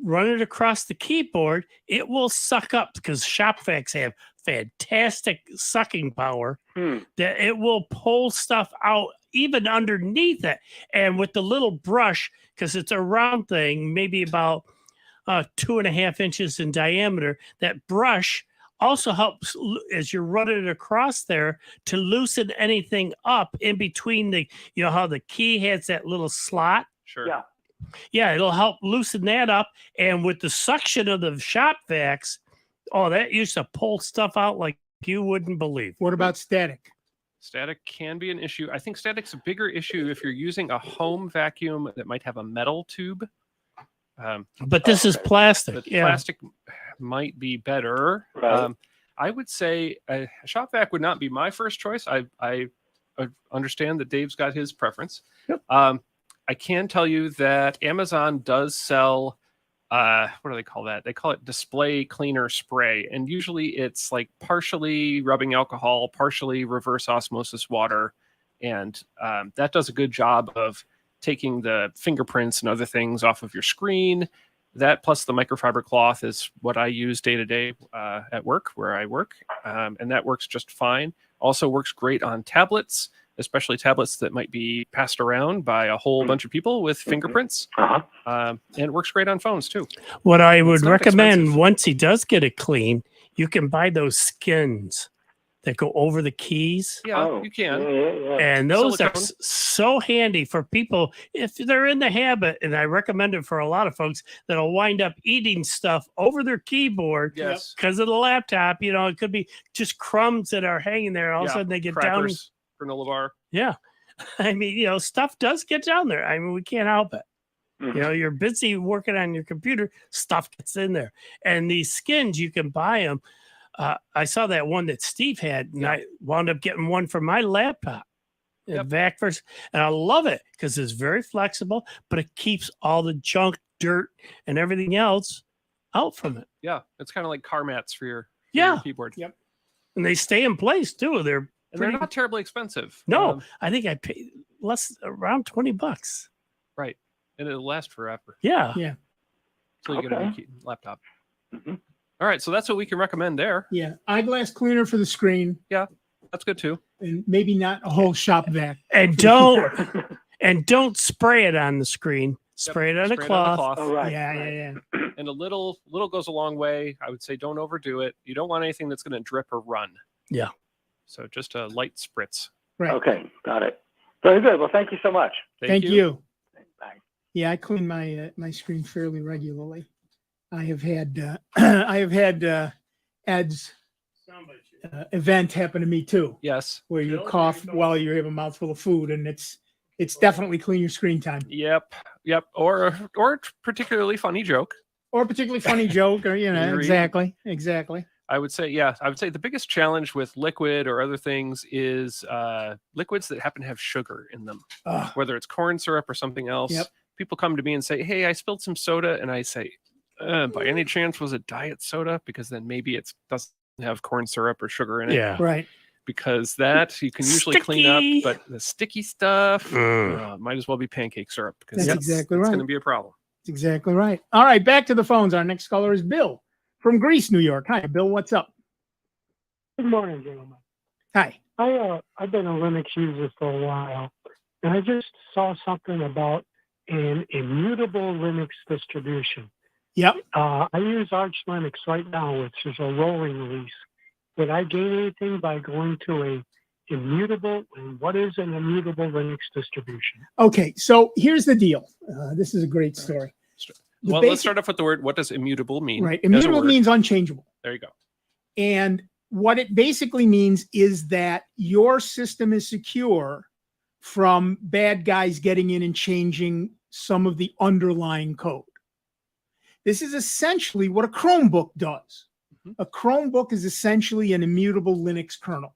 run it across the keyboard, it will suck up, because shop vacs have fantastic sucking power that it will pull stuff out even underneath it. And with the little brush, because it's a round thing, maybe about 2.5 inches in diameter, that brush also helps as you're running it across there to loosen anything up in between the, how the key has that little slot. Sure. Yeah. Yeah, it'll help loosen that up. And with the suction of the shop vacs, that used to pull stuff out like you wouldn't believe. What about static? Static can be an issue. I think static's a bigger issue if you're using a home vacuum that might have a metal tube. But this is plastic. But Yeah. plastic might be better. Right. I would say a shop vac would not be my first choice. I understand that Dave's got his preference. Yep. I can tell you that Amazon does sell what do they call that? They call it display cleaner spray. And usually it's like partially rubbing alcohol, partially reverse osmosis water. And that does a good job of taking the fingerprints and other things off of your screen. That plus the microfiber cloth is what I use day to day at work, where I work. And that works just fine. Also works great on tablets, especially tablets that might be passed around by a whole bunch of people with fingerprints. And it works great on phones too. What I would not recommend expensive. once he does get it clean, you can buy those skins that go over the keys. Yeah, you can. And those are Silicone. so handy for people if they're in the habit, and I recommend it for a lot of folks that'll wind up eating stuff over their keyboard Yes. because of the laptop. You know, it could be just crumbs that are hanging there. All of a Yeah, sudden they get crackers, granola bar. down. Yeah. I mean, you know, stuff does get down there. I mean, we can't help it. You know, you're busy working on your computer, stuff gets in there. And these skins, you can buy them. I saw that one that Steve had, and I wound up getting one for my laptop. Vac first, and I love it because it's very flexible, but it keeps all the junk, dirt, and everything else out from it. Yeah, it's kind of like car mats for your keyboard. Yep. And they stay in place too. They're And they're not terribly expensive. No, I think I paid around $20. Right. And it'll last forever. Yeah. Yeah. So you get a new laptop. All right. So that's what we can recommend there. Yeah. Eyeglass cleaner for the screen. Yeah. That's good too. And maybe not a whole shop vac. And don't spray it on the screen. Spray it on a cloth. Oh, right. Yeah. And a little goes a long way. I would say don't overdo it. You don't want anything that's going to drip or run. Yeah. So just a light spritz. Right. Okay, got it. Very good. Well, thank you so much. Thank you. Bye. Yeah, I clean my my screen fairly regularly. I have had Ed's event happen to me too. Yes. Where you cough while you have a mouthful of food, and it's definitely clean your screen time. Yep. Or a particularly funny joke. Or a particularly funny joke, or exactly. I would say the biggest challenge with liquid or other things is liquids that happen to have sugar in them, whether it's corn syrup or something else. Yep. People come to me and say, "Hey, I spilled some soda," and I say, "By any chance was it diet soda?" Because then maybe it doesn't have corn syrup or sugar in it. Yeah. Right. Because that you can usually clean up, but the sticky stuff might as well be pancake syrup because That's exactly right. It's going to be a problem. That's exactly right. All right, back to the phones. Our next caller is Bill from Greece, New York. Hi, Bill. What's up? Good morning, gentlemen. Hi. I've been a Linux user for a while, and I just saw something about an immutable Linux distribution. Yep. I use Arch Linux right now, which is a rolling release. Would I gain anything by going to a immutable? And what is an immutable Linux distribution? Okay, so here's the deal. This is a great story. Well, let's start off with the word. What does immutable mean? Right. as a Immutable word? means unchangeable. There you go. And what it basically means is that your system is secure from bad guys getting in and changing some of the underlying code. This is essentially what a Chromebook does. A Chromebook is essentially an immutable Linux kernel.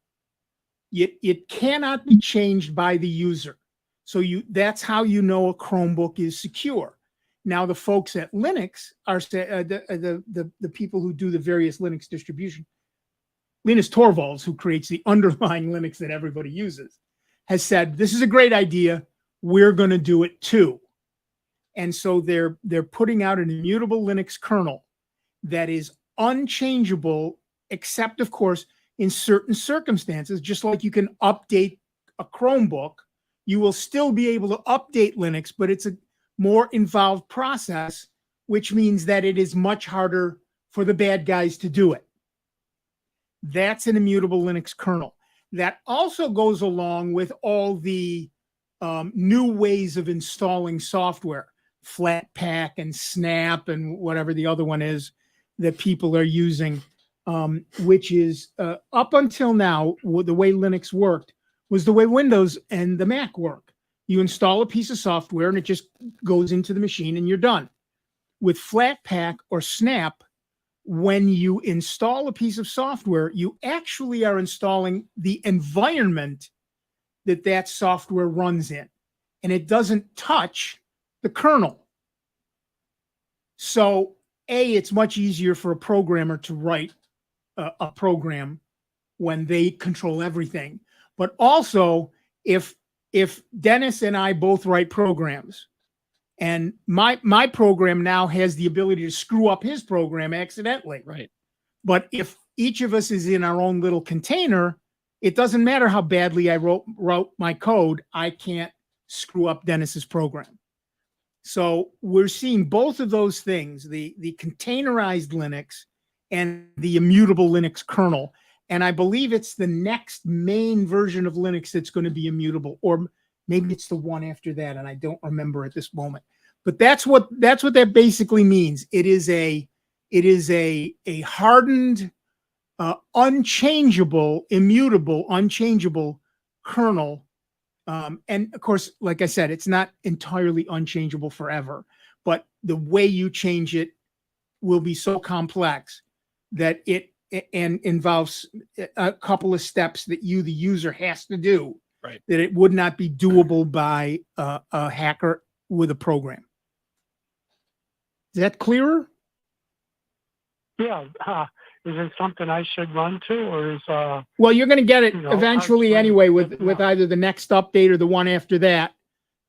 It cannot be changed by the user. So that's how you know a Chromebook is secure. Now, the folks at Linux are the people who do the various Linux distribution. Linus Torvalds, who creates the underlying Linux that everybody uses, has said, this is a great idea. We're going to do it too. And so they're putting out an immutable Linux kernel that is unchangeable, except, of course, in certain circumstances. Just like you can update a Chromebook, you will still be able to update Linux, but it's a more involved process, which means that it is much harder for the bad guys to do it. That's an immutable Linux kernel. That also goes along with all the new ways of installing software, Flatpak and Snap and whatever the other one is that people are using, which is up until now, the way Linux worked was the way Windows and the Mac work. You install a piece of software and it just goes into the machine and you're done. With Flatpak or Snap, when you install a piece of software, you actually are installing the environment that software runs in, and it doesn't touch the kernel. So, it's much easier for a programmer to write a program when they control everything. But also, if Dennis and I both write programs, and my program now has the ability to screw up his program accidentally. Right. But if each of us is in our own little container, it doesn't matter how badly I wrote my code, I can't screw up Dennis's program. So we're seeing both of those things, the containerized Linux and the immutable Linux kernel. And I believe it's the next main version of Linux that's going to be immutable, or maybe it's the one after that, and I don't remember at this moment. But that's what that basically means. It is a hardened, unchangeable, immutable, unchangeable kernel. And of course, like I said, it's not entirely unchangeable forever, but the way you change it will be so complex that it involves a couple of steps that you, the user, has to do, right, that it would not be doable by a hacker with a program. Is that clearer? Yeah. Is it something I should run to, or is Well, you're going to get it you know, eventually I'll anyway explain it with either the next update or the one after that,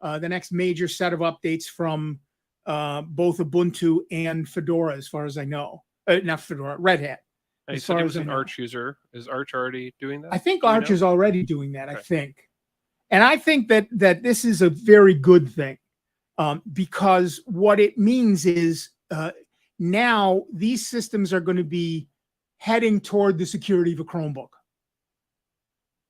the next major set of updates from both Ubuntu and Fedora, as far as I know. Not Fedora, Red Hat. You As said far he as was I an know. Arch user. Is Arch already doing that? I think Do we Arch know? is already doing that, I Okay. think. And I think that this is a very good thing, because what it means is now these systems are going to be heading toward the security of a Chromebook.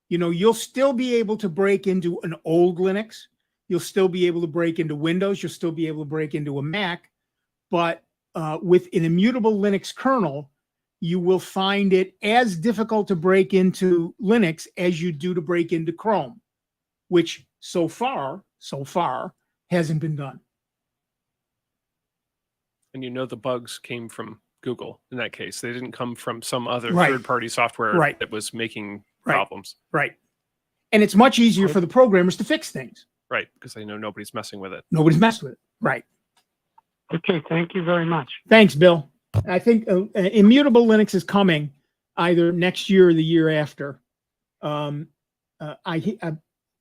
You know, you'll still be able to break into an old Linux. You'll still be able to break into Windows. You'll still be able to break into a Mac. But with an immutable Linux kernel, you will find it as difficult to break into Linux as you do to break into Chrome, which so far hasn't been done. And you know the bugs came from Google in that case. They didn't come from some other Right. third-party software Right. that was making Right. problems. Right. And it's much easier for the programmers to fix things. Right, because they know nobody's messing with it. Nobody's messed with it. Right. Okay, thank you very much. Thanks, Bill. I think immutable Linux is coming either next year or the year after. I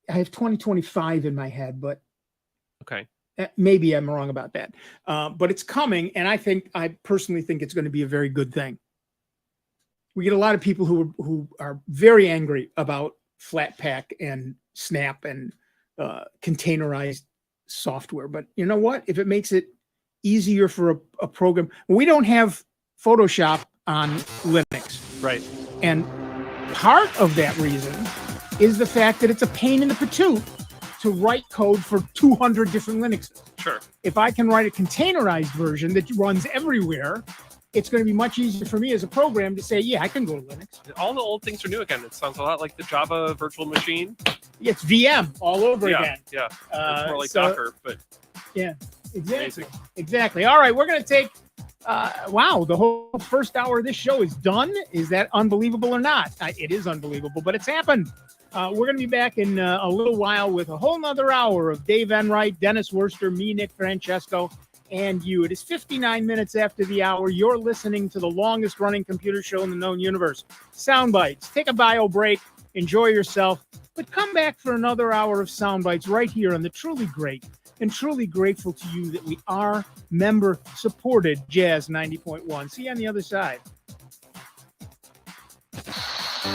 have 2025 in my head, but Okay. maybe I'm wrong about that. But it's coming, and I personally think it's going to be a very good thing. We get a lot of people who are very angry about Flatpak and Snap and containerized software. But you know what? If it makes it easier for a program, we don't have Photoshop on Linux. Right. And part of that reason is the fact that it's a pain in the patoot to write code for 200 different Linuxes. Sure. If I can write a containerized version that runs everywhere, it's going to be much easier for me as a program to say, yeah, I can go to Linux. All the old things are new again. It sounds a lot like the Java virtual machine. It's VM all over Yeah, again. yeah. It's more like so- Docker, but Yeah, exactly. amazing. Exactly. All right, we're going to take, wow, the whole first hour of this show is done. Is that unbelievable or not? It is unbelievable, but it's happened. We're going to be back in a little while with a whole nother hour of Dave Enright, Dennis Wurster, me, Nick Francesco, and you. It is 59 minutes after the hour. You're listening to the longest running computer show in the known universe, Sound Bytes. Take a bio break, enjoy yourself, but come back for another hour of Sound Bytes right here on the truly great and truly grateful to you that we are member-supported Jazz 90.1. See you on the other side.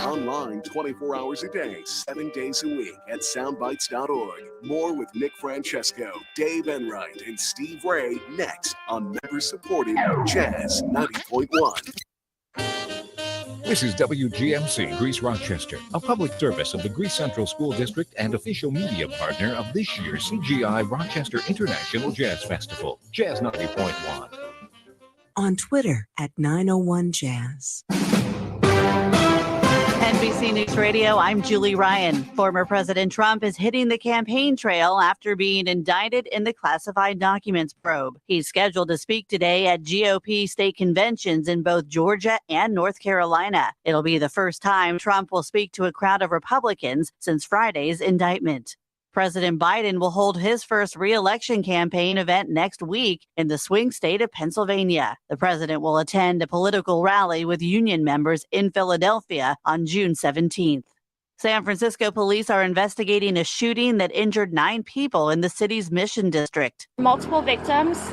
Online 24 hours a day, 7 days a week at soundbites.org. More with Nick Francesco, Dave Enright, and Steve Ray next on member-supported Jazz 90.1. This is WGMC Greece Rochester, a public service of the Greece Central School District and official media partner of this year's CGI Rochester International Jazz Festival, Jazz 90.1. On Twitter at 901jazz. NBC News Radio, I'm Julie Ryan. Former President Trump is hitting the campaign trail after being indicted in the classified documents probe. He's scheduled to speak today at GOP state conventions in both Georgia and North Carolina. It'll be the first time Trump will speak to a crowd of Republicans since Friday's indictment. President Biden will hold his first re-election campaign event next week in the swing state of Pennsylvania. The president will attend a political rally with union members in Philadelphia on June 17th. San Francisco police are investigating a shooting that injured 9 people in the city's Mission District. Multiple victims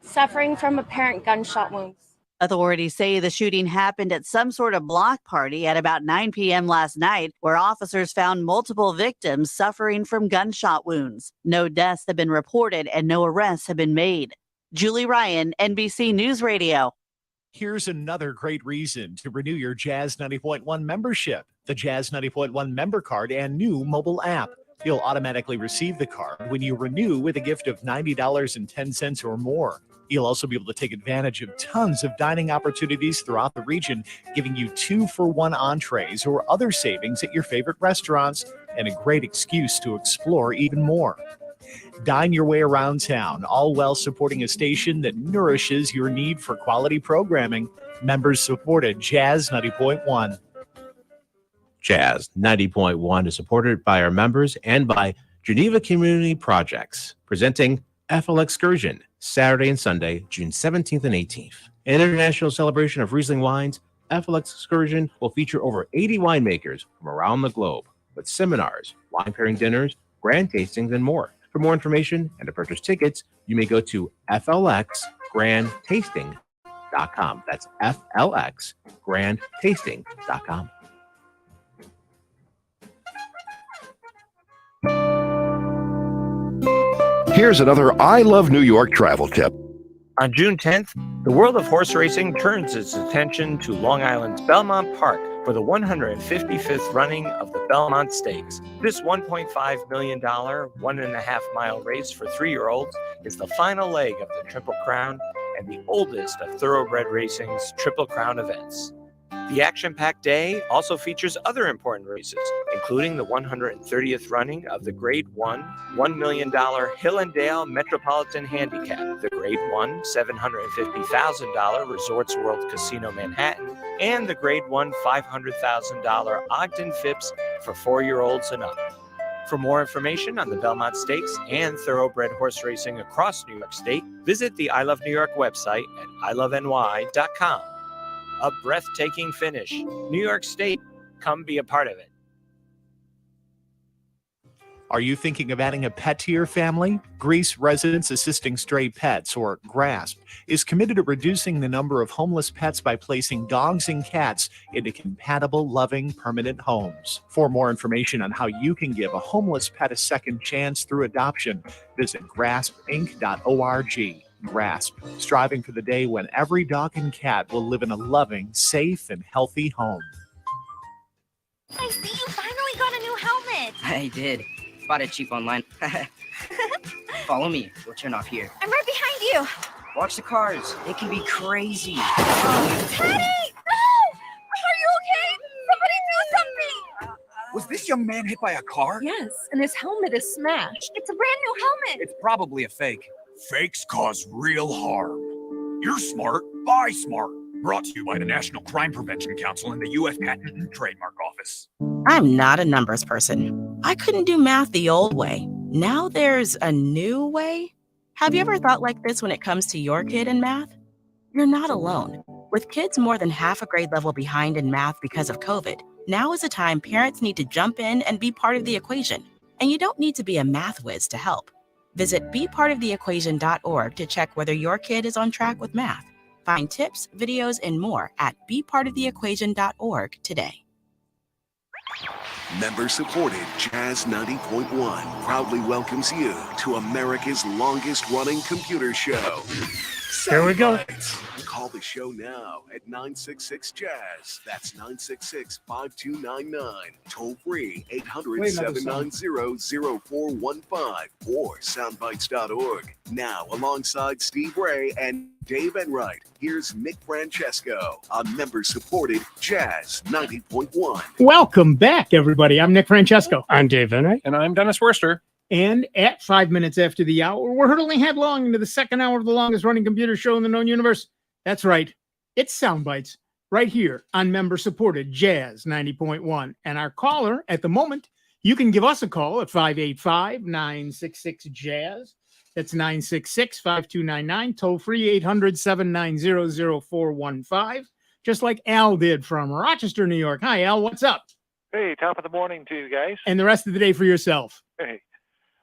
suffering from apparent gunshot wounds. Authorities say the shooting happened at some sort of block party at about 9 p.m. last night, where officers found multiple victims suffering from gunshot wounds. No deaths have been reported and no arrests have been made. Julie Ryan, NBC News Radio. Here's another great reason to renew your Jazz 90.1 membership. The Jazz 90.1 member card and new mobile app. You'll automatically receive the card when you renew with a gift of $90.10 or more. You'll also be able to take advantage of tons of dining opportunities throughout the region, giving you 2-for-1 entrees or other savings at your favorite restaurants, and a great excuse to explore even more. Dine your way around town, all while supporting a station that nourishes your need for quality programming. Members supported Jazz 90.1. Jazz 90.1 is supported by our members and by Geneva Community Projects, presenting FL Excursion, Saturday and Sunday, June 17th and 18th. An international celebration of Riesling wines, FL Excursion will feature over 80 winemakers from around the globe, with seminars, wine pairing dinners, grand tastings, and more. For more information and to purchase tickets, you may go to flxgrandtasting.com. That's flxgrandtasting.com. Here's another I Love New York travel tip. On June 10th, the world of horse racing turns its attention to Long Island's Belmont Park for the 155th running of the Belmont Stakes. This $1.5 million, 1.5-mile race for 3-year-olds is the final leg of the Triple Crown and the oldest of thoroughbred racing's Triple Crown events. The action-packed day also features other important races, including the 130th running of the Grade 1 $1 million Hill and Dale Metropolitan Handicap, the Grade 1 $750,000 Resorts World Casino Manhattan, and the Grade 1 $500,000 Ogden Phipps for 4-year-olds and up. For more information on the Belmont Stakes and thoroughbred horse racing across New York State, visit the I Love New York website at iloveny.com. A breathtaking finish. New York State, come be a part of it. Are you thinking of adding a pet to your family? Greece Residents Assisting Stray Pets, or GRASP, is committed to reducing the number of homeless pets by placing dogs and cats into compatible, loving, permanent homes. For more information on how you can give a homeless pet a second chance through adoption, visit graspinc.org. GRASP, striving for the day when every dog and cat will live in a loving, safe, and healthy home. I see you finally got a new helmet. I did. Bought it cheap online. Follow me. We'll turn off here. I'm right behind you. Watch the cars. It can be crazy. Teddy! No! Are you okay? Somebody do something! Was this young man hit by a car? Yes, and his helmet is smashed. It's a brand new helmet. It's probably a fake. Fakes cause real harm. You're smart, buy smart. Brought to you by the National Crime Prevention Council and the U.S. Patent and Trademark Office. I'm not a numbers person. I couldn't do math the old way. Now there's a new way. Have you ever thought like this when it comes to your kid in math? You're not alone. With kids more than half a grade level behind in math because of COVID, now is a time parents need to jump in and be part of the equation. And you don't need to be a math whiz to help. Visit bepartoftheequation.org to check whether your kid is on track with math. Find tips, videos, and more at bepartoftheequation.org today. Member-supported Jazz 90.1 proudly welcomes you to America's longest-running computer show. Here we go. Call the show now at 966-JAZZ. That's 966-5299. Toll free 800-790-0415 or soundbytes.org. Now, alongside Steve Ray and Dave Enright, here's Nick Francesco on member-supported Jazz 90.1. Welcome back, everybody. I'm Nick Francesco. I'm Dave Enright. And I'm Dennis Wurster. And at 5 minutes after the hour, we're hurtling headlong into the second hour of the longest running computer show in the known universe. That's right. It's Soundbites right here on member-supported Jazz 90.1. And our caller at the moment You can give us a call at 585-966-JAZZ. That's 966-5299. Toll free 800-790-0415. Just like Al did from Rochester, New York. Hi, Al. What's up? Hey, top of the morning to you guys. And the rest of the day for yourself. Hey,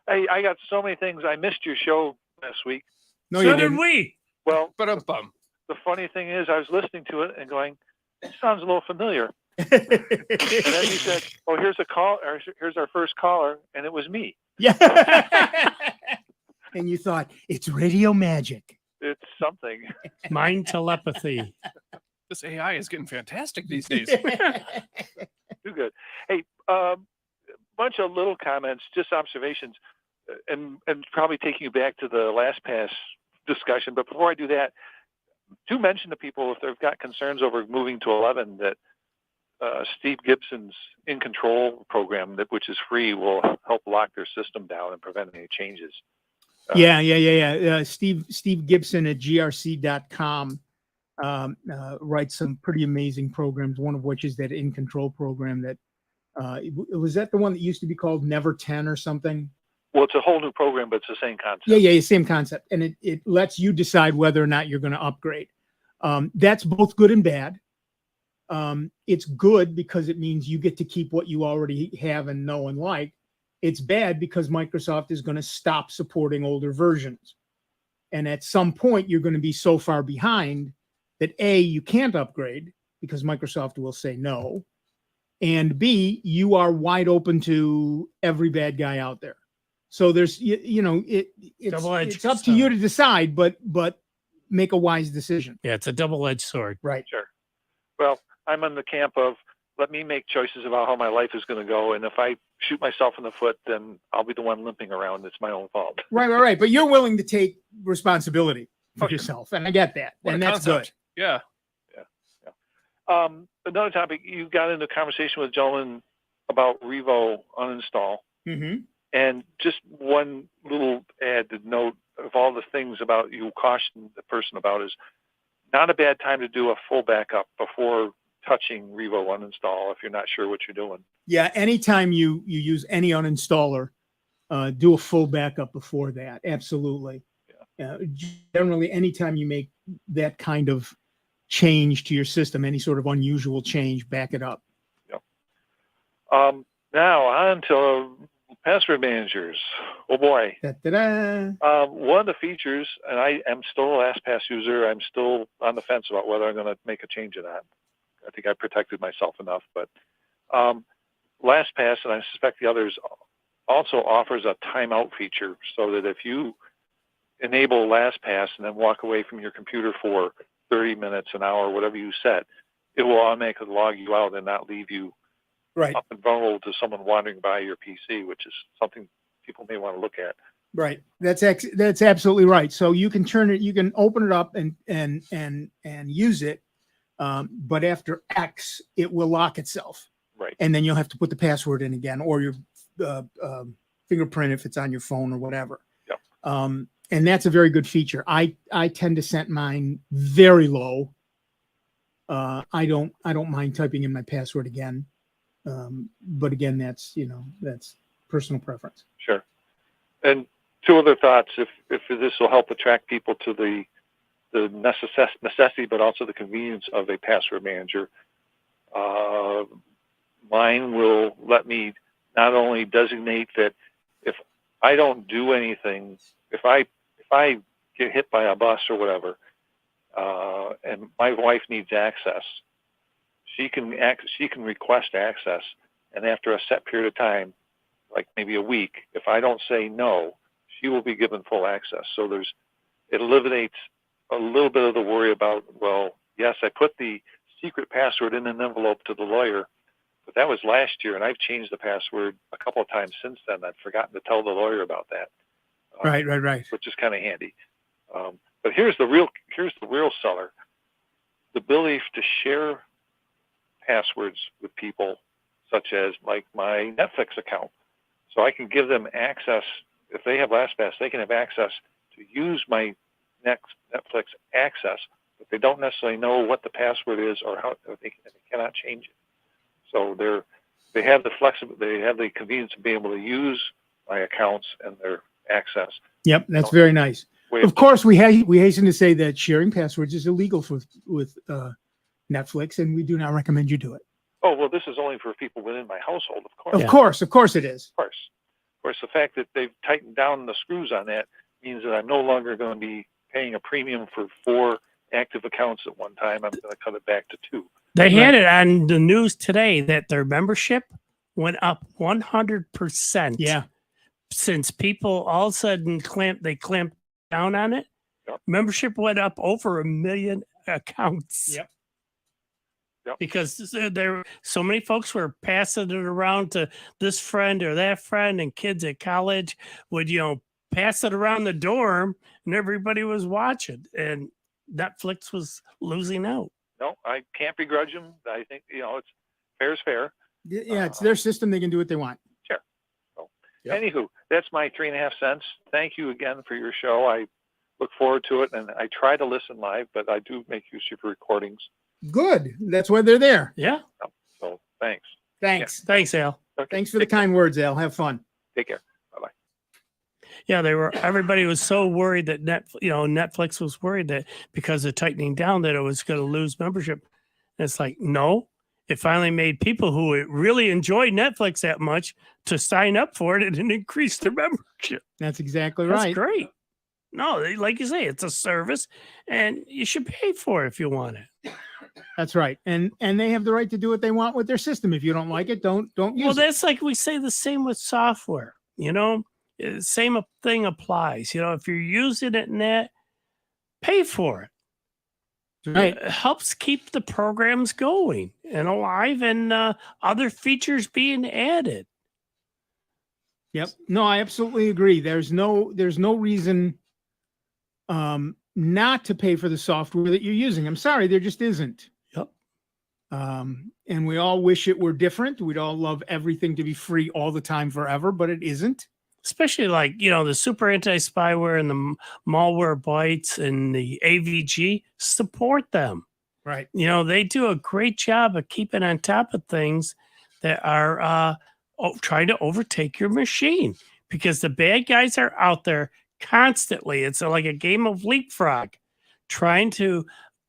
I got so many things. I missed your show last week. No, so you did didn't. we. Well, the funny thing is, I was listening to it and going, it sounds a little familiar. And then you said, "Oh, here's a call. Or here's our first caller," and it was me. Yeah. And you thought, it's radio magic. It's something. Mind telepathy. This AI is getting fantastic these days. Too good. Hey, bunch of little comments, just observations, and probably taking you back to the LastPass discussion. But before I do that, do mention to people if they've got concerns over moving to 11 that Steve Gibson's In Control program, which is free, will help lock their system down and prevent any changes. Yeah. Steve Gibson at grc.com writes some pretty amazing programs, one of which is that In Control program that was that the one that used to be called Never 10 or something? Well, it's a whole new program, but it's the same concept. Yeah, same concept. And it lets you decide whether or not you're going to upgrade. That's both good and bad. It's good because it means you get to keep what you already have and know and like. It's bad because Microsoft is going to stop supporting older versions. And at some point, you're going to be so far behind that A, you can't upgrade because Microsoft will say no. And B, you are wide open to every bad guy out there. So there's, it's up to you to decide, but make a wise decision. Yeah, it's a double-edged sword. Right. Sure. Well, I'm in the camp of let me make choices about how my life is going to go. And if I shoot myself in the foot, then I'll be the one limping around. It's my own fault. Right. But you're willing to take responsibility for yourself. And I get that. What and a that's concept. good. Yeah. Another topic, you got into a conversation with a gentleman about Revo uninstall. Mm-hmm. And just one little added note of all the things about you caution the person about is not a bad time to do a full backup before touching Revo uninstall if you're not sure what you're doing. Yeah, anytime you use any uninstaller, do a full backup before that. Absolutely. Yeah. Generally, anytime you make that kind of change to your system, any sort of unusual change, back it up. Yep. Now on to password managers. Oh boy. Da-da-da. One of the features, and I am still a LastPass user, I'm still on the fence about whether I'm going to make a change of that. I think I protected myself enough, but LastPass, and I suspect the others, also offers a timeout feature so that if you enable LastPass and then walk away from your computer for 30 minutes, an hour, whatever you set, it will automatically log you out and not leave you up and vulnerable to someone wandering by your PC, which is something people may want to look at. Right. That's absolutely right. So you can open it up and use it. But after X, it will lock itself. Right. And then you'll have to put the password in again, or your fingerprint if it's on your phone or whatever. Yep. And that's a very good feature. I tend to set mine very low. I don't mind typing in my password again. But again, that's personal preference. Sure. And two other thoughts, if this will help attract people to the necessity, but also the convenience of a password manager. Mine will let me not only designate that if I don't do anything, if I get hit by a bus or whatever, and my wife needs access, she can request access, and after a set period of time, like maybe a week, if I don't say no, she will be given full access. So it eliminates a little bit of the worry about, well, yes, I put the secret password in an envelope to the lawyer, but that was last year, and I've changed the password a couple of times since then. I've forgotten to tell the lawyer about that. Right. Which is kind of handy. But here's the real seller: the ability to share passwords with people, such as like my Netflix account. So I can give them access. If they have LastPass, they can have access to use my Netflix access, but they don't necessarily know what the password is or how they cannot change it. So they have the flexibility, they have the convenience of being able to use my accounts and their access. Yep, that's very nice. Of course, we hasten to say that sharing passwords is illegal with Netflix, and we do not recommend you do it. Oh, well, this is only for people within my household, of course. Of course it is. Of course, the fact that they've tightened down the screws on that means that I'm no longer going to be paying a premium for 4 active accounts at one time. I'm going to cut it back to 2. They had it on the news today that their membership went up 100%. Yeah. Since people all of a sudden clamped down on it, membership went up over 1 million accounts. Yep. Because there so many folks were passing it around to this friend or that friend, and kids at college would, pass it around the dorm, and everybody was watching, and Netflix was losing out. No, I can't begrudge them. I think, it's fair is fair. Yeah, it's their system. They can do what they want. Sure. So, Anywho, that's my 3.5 cents. Thank you again for your show. I look forward to it, and I try to listen live, but I do make use of recordings. Good. That's why they're there. Yeah. So thanks. Thanks. Yeah. Thanks, Al. Okay. Thanks for the kind words, Al. Have fun. Take care. Bye-bye. Yeah, everybody was so worried that Netflix was worried that because of tightening down that it was going to lose membership. And it's like, no, it finally made people who really enjoy Netflix that much to sign up for it and increase their membership. That's exactly right. That's great. No, like you say, it's a service and you should pay for it if you want it. That's right. And they have the right to do what they want with their system. If you don't like it, don't use it. Well, that's like we say the same with software, same thing applies. If you're using it in that, pay for it. Right. It helps keep the programs going and alive and other features being added. Yep. No, I absolutely agree. There's no reason not to pay for the software that you're using. I'm sorry, there just isn't. Yep. And we all wish it were different. We'd all love everything to be free all the time forever, but it isn't. Especially the super anti-spyware and the malware Bytes and the AVG, support them. Right. They do a great job of keeping on top of things that are trying to overtake your machine, because the bad guys are out there constantly. It's like a game of leapfrog, trying to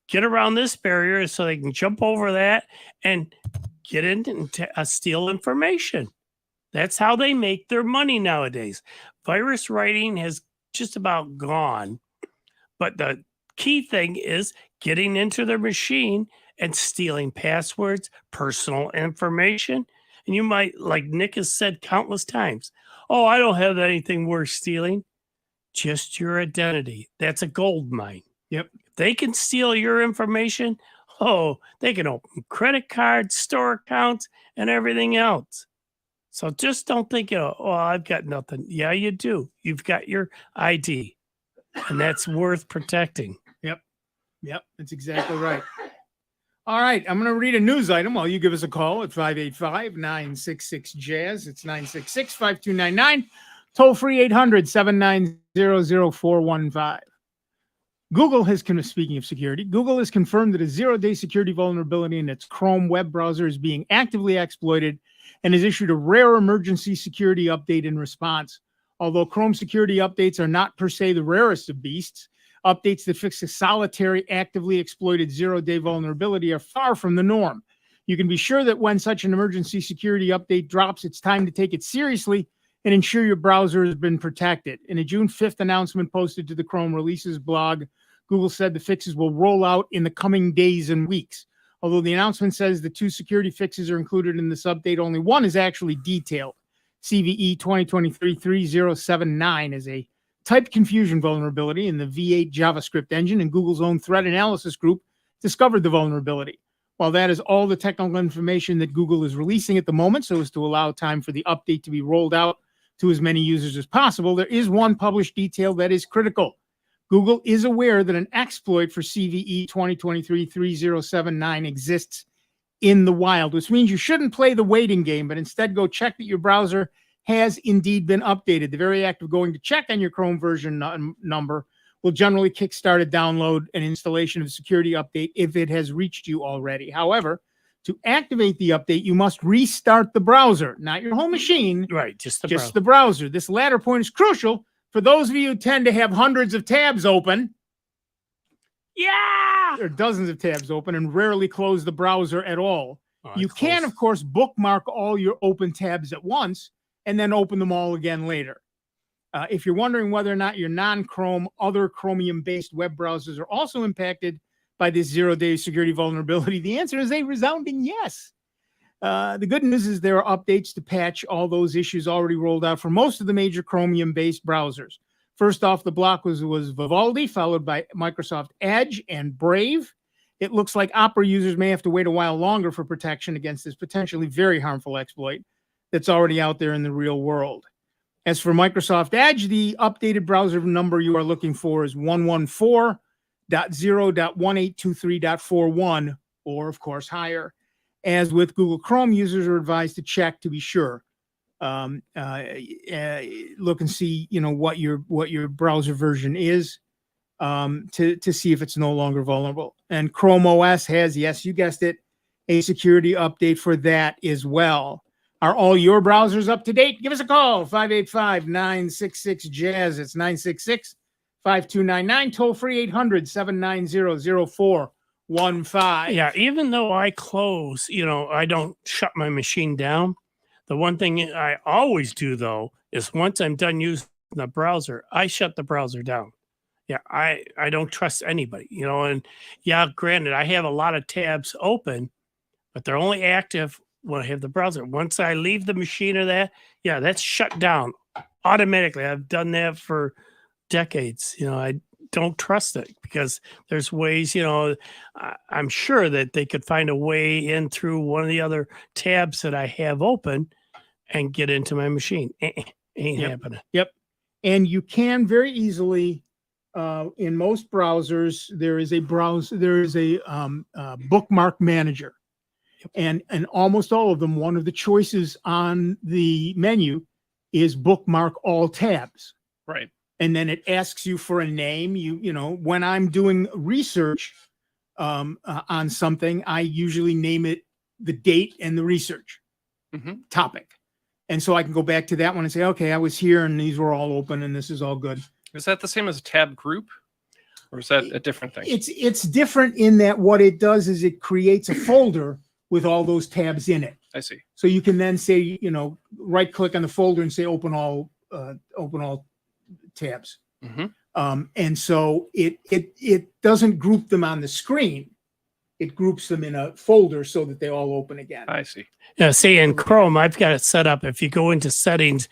get around this barrier so they can jump over that and get in and steal information. That's how they make their money nowadays. Virus writing has just about gone, but the key thing is getting into their machine and stealing passwords, personal information. And you might, like Nick has said countless times, oh, I don't have anything worth stealing. Just your identity. That's a gold mine. Yep. If they can steal your information, they can open credit cards, store accounts, and everything else. So just don't think, I've got nothing. Yeah, you do. You've got your ID, and that's worth protecting. Yep. That's exactly right. All right. I'm going to read a news item while you give us a call at 585-966-JAZZ. It's 966-5299. Toll free 800-790-0415. Google has, speaking of security, Google has confirmed that a 0-day security vulnerability in its Chrome web browser is being actively exploited and has issued a rare emergency security update in response. Although Chrome security updates are not per se the rarest of beasts, updates that fix a solitary, actively exploited 0-day vulnerability are far from the norm. You can be sure that when such an emergency security update drops, it's time to take it seriously and ensure your browser has been protected. In a June 5th announcement posted to the Chrome Releases blog, Google said the fixes will roll out in the coming days and weeks. Although the announcement says the 2 security fixes are included in this update, only one is actually detailed. CVE 2023-3079 is a type confusion vulnerability in the V8 JavaScript engine, and Google's own threat analysis group discovered the vulnerability. While that is all the technical information that Google is releasing at the moment, so as to allow time for the update to be rolled out to as many users as possible, there is one published detail that is critical. Google is aware that an exploit for CVE 2023-3079 exists in the wild, which means you shouldn't play the waiting game, but instead go check that your browser has indeed been updated. The very act of going to check on your Chrome version number will generally kickstart a download and installation of a security update if it has reached you already. However, To activate the update, you must restart the browser, not your whole machine. Right, just the just the browser. This latter point is crucial for those of you who tend to have hundreds of tabs open. Yeah! Or dozens of tabs open and rarely close the browser at all. You can, of course, bookmark all your open tabs at once and then open them all again later. If you're wondering whether or not your non-Chrome, other Chromium-based web browsers are also impacted by this zero-day security vulnerability, the answer is a resounding yes. The good news is there are updates to patch all those issues already rolled out for most of the major Chromium-based browsers. First off the block was Vivaldi, followed by Microsoft Edge and Brave. It looks like Opera users may have to wait a while longer for protection against this potentially very harmful exploit that's already out there in the real world. As for Microsoft Edge, the updated browser number you are looking for is 114.0.1823.41, or of course higher. As with Google Chrome, users are advised to check to be sure. Look and see, what your browser version is, to see if it's no longer vulnerable. And Chrome OS has, yes, you guessed it, a security update for that as well. Are all your browsers up to date? Give us a call, 585-966-JAZZ. It's 966-5299, toll free 800-790-0415. Yeah, even though I close, I don't shut my machine down. The one thing I always do, though, is once I'm done using the browser, I shut the browser down. Yeah, I don't trust anybody, and yeah, granted, I have a lot of tabs open, but they're only active when I have the browser. Once I leave the machine or that's shut down automatically. I've done that for decades. I don't trust it because there's ways, I'm sure that they could find a way in through one of the other tabs that I have open and get into my machine. Ain't happening. Yep. And you can very easily, in most browsers, there is a bookmark manager. And almost all of them, one of the choices on the menu is bookmark all tabs. Right. And then it asks you for a name. When I'm doing research on something, I usually name it the date and the research topic. And so I can go back to that one and say, okay, I was here and these were all open and this is all good. Is that the same as a tab group? Or is that a different thing? It's different in that what it does is it creates a folder with all those tabs in it. I see. So you can then say, right click on the folder and say open all tabs. And so it doesn't group them on the screen. It groups them in a folder so that they all open again. I see. Yeah, see, in Chrome, I've got it set up. If you go into settings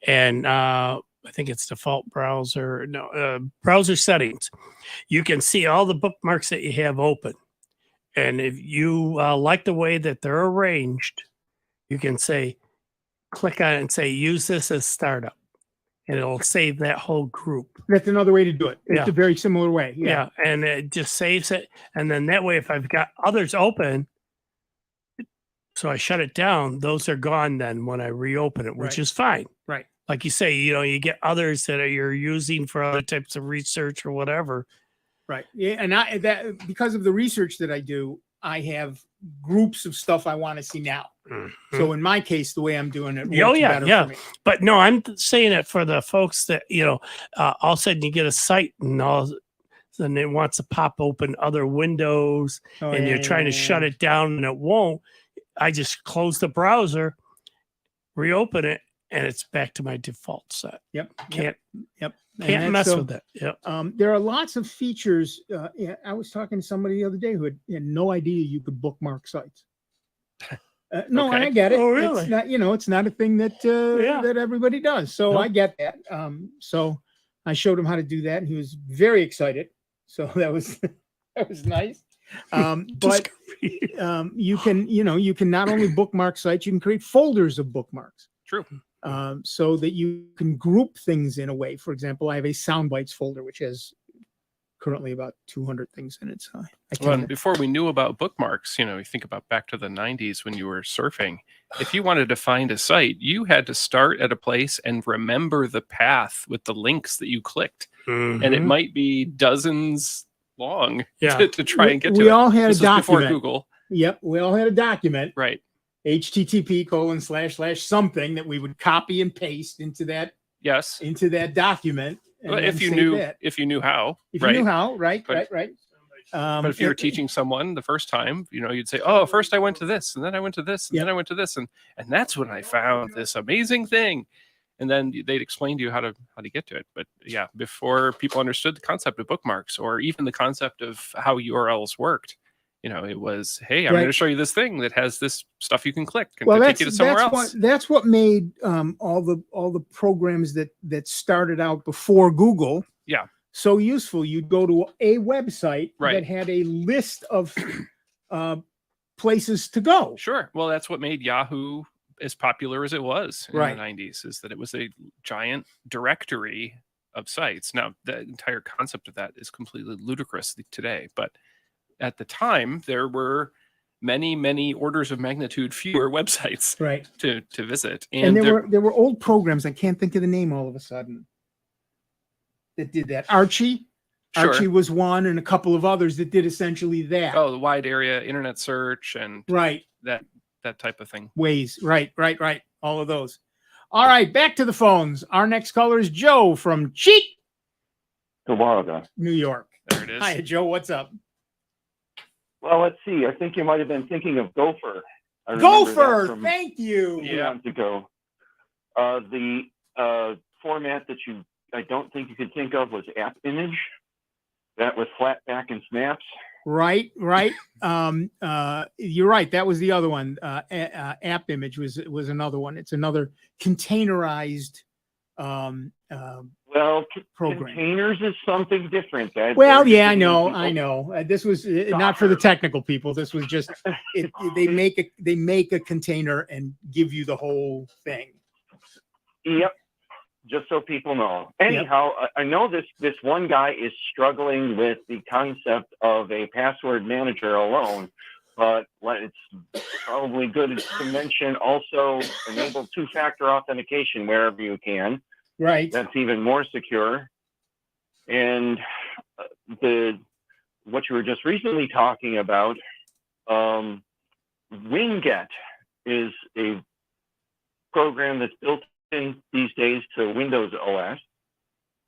and I think it's default browser, browser settings, you can see all the bookmarks that you have open. And if you like the way that they're arranged, you can click on it and say, use this as startup. And it'll save that whole group. That's another way to do it. It's a very similar way. Yeah. And it just saves it. And then that way, if I've got others open, so I shut it down, those are gone then when I reopen it, which is fine. Right. Like you say, you get others that you're using for other types of research or whatever. Right. Yeah. And because of the research that I do, I have groups of stuff I want to see now. So in my case, the way I'm doing it, works better for me. But no, I'm saying it for the folks that, all of a sudden you get a site and all of a sudden it wants to pop open other windows and you're trying to shut it down and it won't. I just close the browser, reopen it, and it's back to my default set. Yep. Can't Mess with that. Yep. There are lots of features. I was talking to somebody the other day who had no idea you could bookmark sites. No, I get it. Oh, really? It's not, it's not a thing that that everybody does. So I get that. So I showed him how to do that, and he was very excited. So that was nice. But you can not only bookmark sites, you can create folders of bookmarks. True. So that you can group things in a way. For example, I have a Bytes folder, which has currently about 200 things in it. So before we knew about bookmarks, you think about back to the 90s when you were surfing. If you wanted to find a site, you had to start at a place and remember the path with the links that you clicked. And it might be dozens long to try and get to it. We all had this a was before document. Google. Yep, we all had a document. Right. http://something that we would copy and paste into that Yes. document. Well, then if you save knew that. if you knew how. If right? you knew how, right. But if you were teaching someone the first time, you'd say, "Oh, first I went to this, and then I went to this, and then I went to this, and that's when I found this amazing thing." And then they'd explain to you how to get to it. But yeah, before people understood the concept of bookmarks or even the concept of how URLs worked, it was, hey, I'm going to show you this thing that has this stuff you can click and take you to somewhere else. That's what made all the programs that started out before Google so useful. You'd go to a website that had a list of places to go. Sure. Well, that's what made Yahoo as popular as it was in the 90s, is that it was a giant directory of sites. Now, the entire concept of that is completely ludicrous today, but at the time there were many, many orders of magnitude fewer websites to visit. And there were old programs, I can't think of the name all of a sudden, that did that. Archie was one, and a couple of others that did essentially that. Oh, the wide area internet search and that type of thing. Ways, right. All of those. All right, back to the phones. Our next caller is Joe from New York. There it is. Hi, Joe. What's up? Well, let's see. I think you might have been thinking of Gopher. Gopher, thank you. Months ago. The format that I don't think you could think of was app image. That was flat back and snaps. Right. You're right. That was the other one. App image was another one. It's another containerized program. Containers is something different. I know. This was not for the technical people. This was just they make a container and give you the whole thing. Yep. Just so people know. Anyhow, I know this one guy is struggling with the concept of a password manager alone, but it's probably good to mention also enable two-factor authentication wherever you can. Right. That's even more secure. And what you were just recently talking about, Winget is a program that's built in these days to Windows OS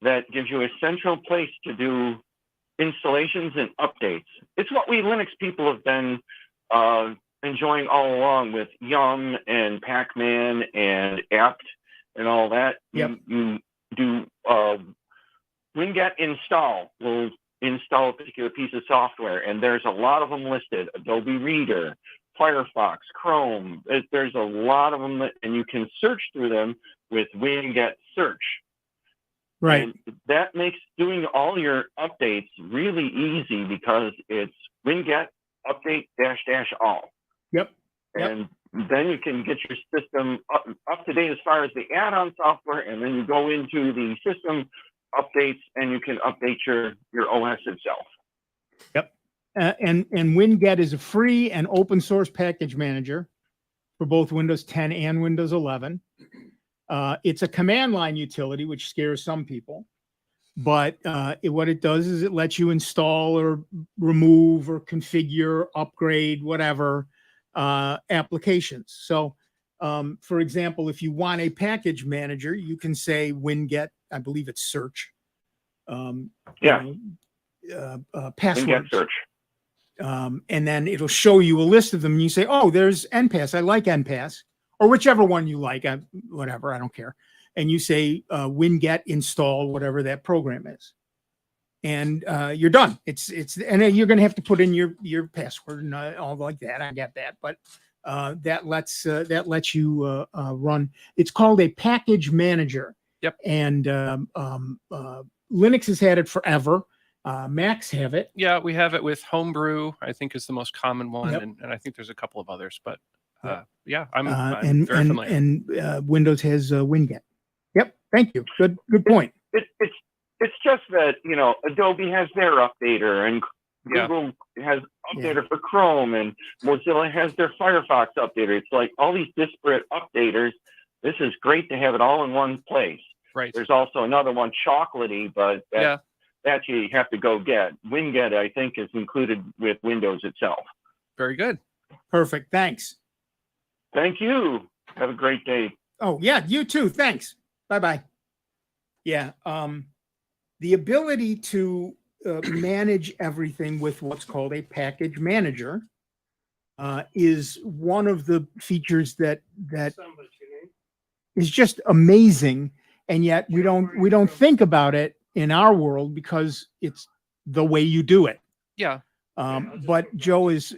that gives you a central place to do installations and updates. It's what we Linux people have been enjoying all along with Yum and Pac-Man and apt and all that. Yep. You do Winget install will install a particular piece of software, and there's a lot of them listed. Adobe Reader, Firefox, Chrome. There's a lot of them, and you can search through them with Winget search. Right. And that makes doing all your updates really easy because it's Winget update -- all. Yep. And then you can get your system up to date as far as the add-on software, and then you go into the system updates and you can update your OS itself. Yep. And Winget is a free and open source package manager for both Windows 10 and Windows 11. It's a command line utility, which scares some people. But what it does is it lets you install or remove or configure, upgrade, whatever applications. So, for example, if you want a package manager, you can say Winget, I believe it's search. Passwords. Winget search. And then it'll show you a list of them. And you say, oh, there's NPAS. I like NPAS. Or whichever one you like, whatever, I don't care. And you say Winget install whatever that program is, and you're done. It's and then you're going to have to put in your password and all like that. I get that, but that lets you run. It's called a package manager. Yep. And Linux has had it forever. Macs have it. Yeah, we have it with Homebrew. I think is the most common one, Yep. and I think there's a couple of others, but. Yeah, I'm very familiar. And Windows has Winget. Yep, thank you. Good point. It's just that Adobe has their updater, and Google has updater for Chrome, and Mozilla has their Firefox updater. It's like all these disparate updaters. This is great to have it all in one place. Right. There's also another one, Chocolatey, but that you have to go get. Winget, I think, is included with Windows itself. Very good. Perfect. Thanks. Thank you. Have a great day. Oh, yeah, you too. Thanks. Bye-bye. Yeah. The ability to manage everything with what's called a package manager is one of the features that is just amazing. And yet we don't think about it in our world because it's the way you do it. Yeah. But Joe is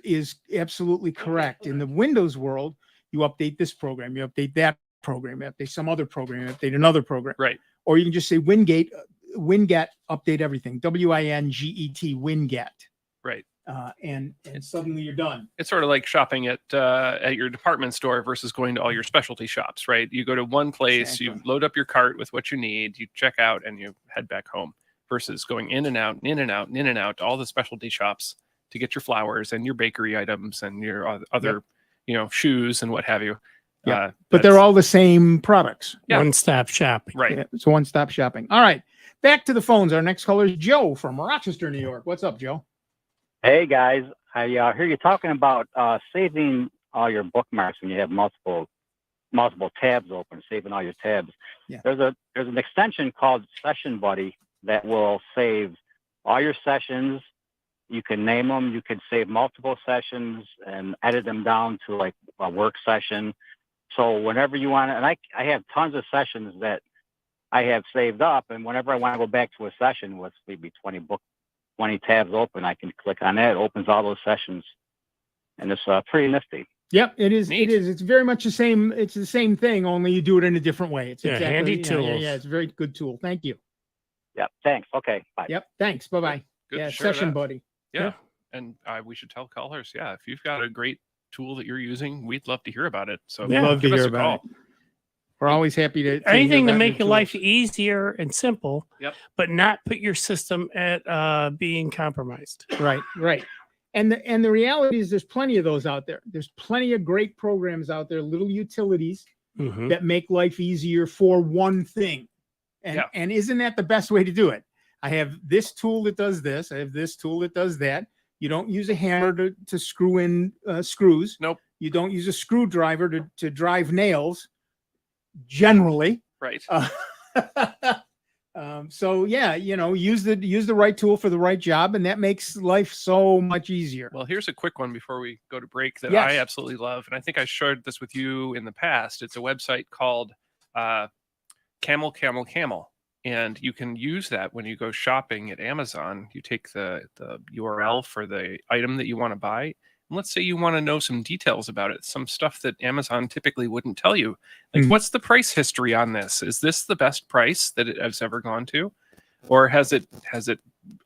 absolutely correct. In the Windows world, you update this program, you update that program, you update some other program, you update another program. Right. Or you can just say winget, update everything. WINGET, winget. Right. And suddenly you're done. It's sort of like shopping at your department store versus going to all your specialty shops, right? You go to one place, you load up your cart with what you need, you check out, and you head back home. Versus going in and out, in and out, in and out to all the specialty shops to get your flowers and your bakery items and your other, shoes and what have you. Yeah, but they're all the same products. Yeah. One-stop shopping. Right. Yeah, it's one-stop shopping. All right, back to the phones. Our next caller is Joe from Rochester, New York. What's up, Joe? Hey guys, I hear you talking about saving all your bookmarks when you have multiple tabs open, saving all your tabs. Yeah. There's an extension called Session Buddy that will save all your sessions. You can name them. You can save multiple sessions and edit them down to like a work session. So whenever you want to, and I have tons of sessions that I have saved up, and whenever I want to go back to a session with maybe 20 tabs open, I can click on that. It opens all those sessions, and it's pretty nifty. Yep, it is. Neat. It is. It's very much the same. It's the same thing, only you do it in a different way. It's exactly, handy tools. Yeah, it's a very good tool. Thank you. Yep. Thanks. Okay. Bye. Yep. Thanks. Bye-bye. Good Yeah, to share Session that. Buddy. Yeah. And we should tell callers, if you've got a great tool that you're using, we'd love to hear about it. So We'd love to give us hear a about call. it. We're always happy to Anything hear to about make new your life tools. easier and simple, Yep. but not put your system at being compromised. Right. And the reality is there's plenty of those out there. There's plenty of great programs out there, little utilities Mhm. that make life easier for one thing. And isn't that the best way to do it? I have this tool that does this. I have this tool that does that. You don't use a hammer to screw in screws. Nope. You don't use a screwdriver to drive nails, generally. Right. So yeah, use the right tool for the right job, and that makes life so much easier. Well, here's a quick one before we go to break that Yes. I absolutely love. And I think I shared this with you in the past. It's a website called Camel. And you can use that when you go shopping at Amazon. You take the URL for the item that you want to buy. And let's say you want to know some details about it, some stuff that Amazon typically wouldn't tell you. Like, what's the price history on this? Is this the best price that it has ever gone to? Or has it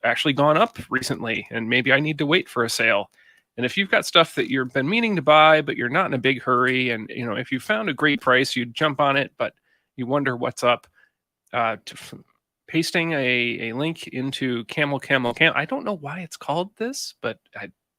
actually gone up recently? And maybe I need to wait for a sale. And if you've got stuff that you've been meaning to buy, but you're not in a big hurry, and if you found a great price, you'd jump on it, but you wonder what's up. Pasting a link into Camel. I don't know why it's called this, but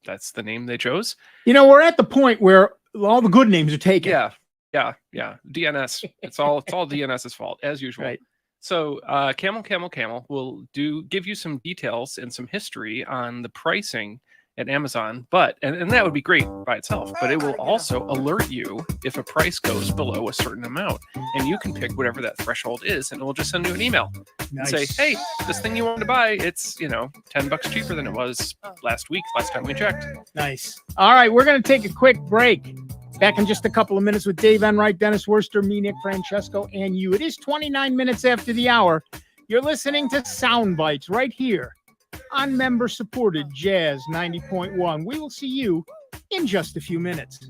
that's the name they chose. We're at the point where all the good names are taken. Yeah. DNS. It's all DNS's fault as usual. Right. So Camel will give you some details and some history on the pricing at Amazon, but and that would be great by itself, but it will also alert you if a price goes below a certain amount, and you can pick whatever that threshold is, and it will just send you an email and say, hey, this thing you wanted to buy, it's $10 cheaper than it was last time we checked. Nice. All right, we're going to take a quick break. Back in just a couple of minutes with Dave Enright, Dennis Wurster, me, Nick Francesco, and you. It is 29 minutes after the hour. You're listening to Sound Bytes right here on member-supported Jazz 90.1. We will see you in just a few minutes.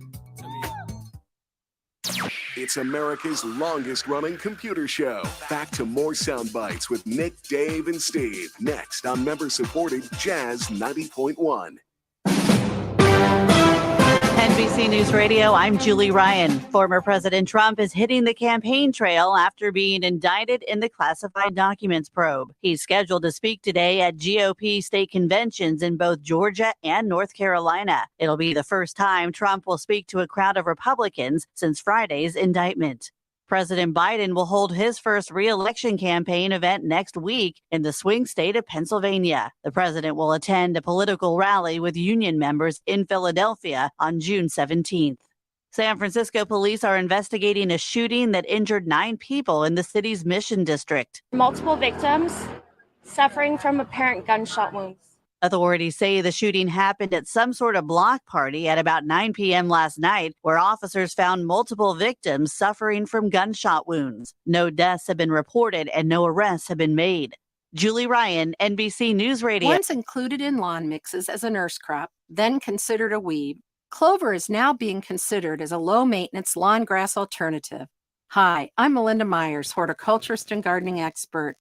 It's America's longest-running computer show. Back to more Sound Bites with Nick, Dave, and Steve. Next on member-supported Jazz 90.1. NBC News Radio, I'm Julie Ryan. Former President Trump is hitting the campaign trail after being indicted in the classified documents probe. He's scheduled to speak today at GOP state conventions in both Georgia and North Carolina. It'll be the first time Trump will speak to a crowd of Republicans since Friday's indictment. President Biden will hold his first re-election campaign event next week in the swing state of Pennsylvania. The president will attend a political rally with union members in Philadelphia on June 17th. San Francisco police are investigating a shooting that injured 9 people in the city's Mission District. Multiple victims suffering from apparent gunshot wounds. Authorities say the shooting happened at some sort of block party at about 9 p.m. last night, where officers found multiple victims suffering from gunshot wounds. No deaths have been reported and no arrests have been made. Julie Ryan, NBC News Radio. Once included in lawn mixes as a nurse crop, then considered a weed, clover is now being considered as a low-maintenance lawn grass alternative. Hi, I'm Melinda Myers, horticulturist and gardening expert.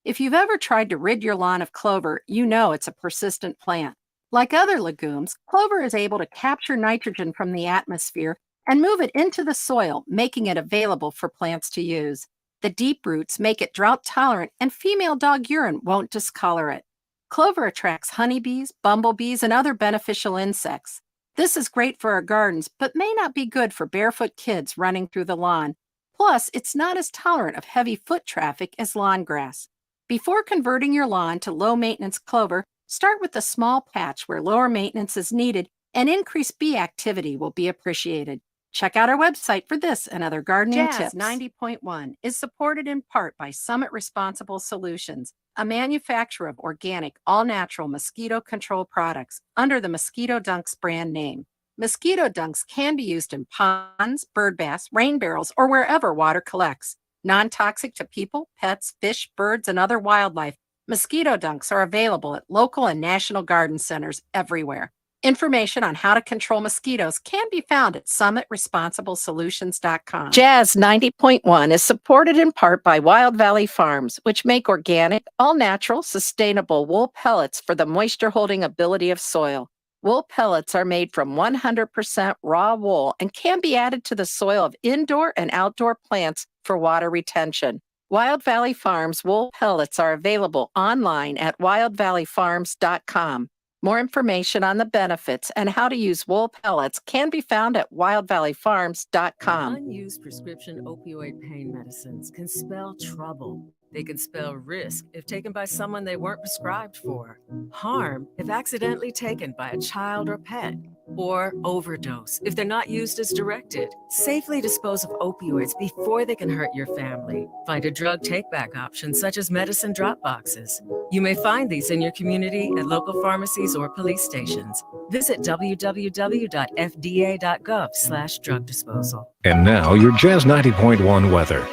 If you've ever tried to rid your lawn of clover, you know it's a persistent plant. Like other legumes, clover is able to capture nitrogen from the atmosphere and move it into the soil, making it available for plants to use. The deep roots make it drought tolerant, and female dog urine won't discolor it. Clover attracts honeybees, bumblebees, and other beneficial insects. This is great for our gardens, but may not be good for barefoot kids running through the lawn. Plus, it's not as tolerant of heavy foot traffic as lawn grass. Before converting your lawn to low-maintenance clover, start with a small patch where lower maintenance is needed, and increased bee activity will be appreciated. Check out our website for this and other gardening tips. 90.1 is supported in part by Summit Responsible Solutions, a manufacturer of organic, all-natural mosquito control products under the Mosquito Dunks brand name. Mosquito Dunks can be used in ponds, bird baths, rain barrels, or wherever water collects. Non-toxic to people, pets, fish, birds, and other wildlife, Mosquito Dunks are available at local and national garden centers everywhere. Information on how to control mosquitoes can be found at summitresponsiblesolutions.com. Jazz 90.1 is supported in part by Wild Valley Farms, which make organic, all-natural, sustainable wool pellets for the moisture-holding ability of soil. Wool pellets are made from 100% raw wool and can be added to the soil of indoor and outdoor plants for water retention. Wild Valley Farms wool pellets are available online at wildvalleyfarms.com. More information on the benefits and how to use wool pellets can be found at wildvalleyfarms.com. Unused prescription opioid pain medicines can spell trouble. They can spell risk if taken by someone they weren't prescribed for, harm if accidentally taken by a child or pet, or overdose if they're not used as directed. Safely dispose of opioids before they can hurt your family. Find a drug take-back option such as medicine drop boxes. You may find these in your community at local pharmacies or police stations. Visit www.fda.gov/drug disposal. And now your Jazz 90.1 weather.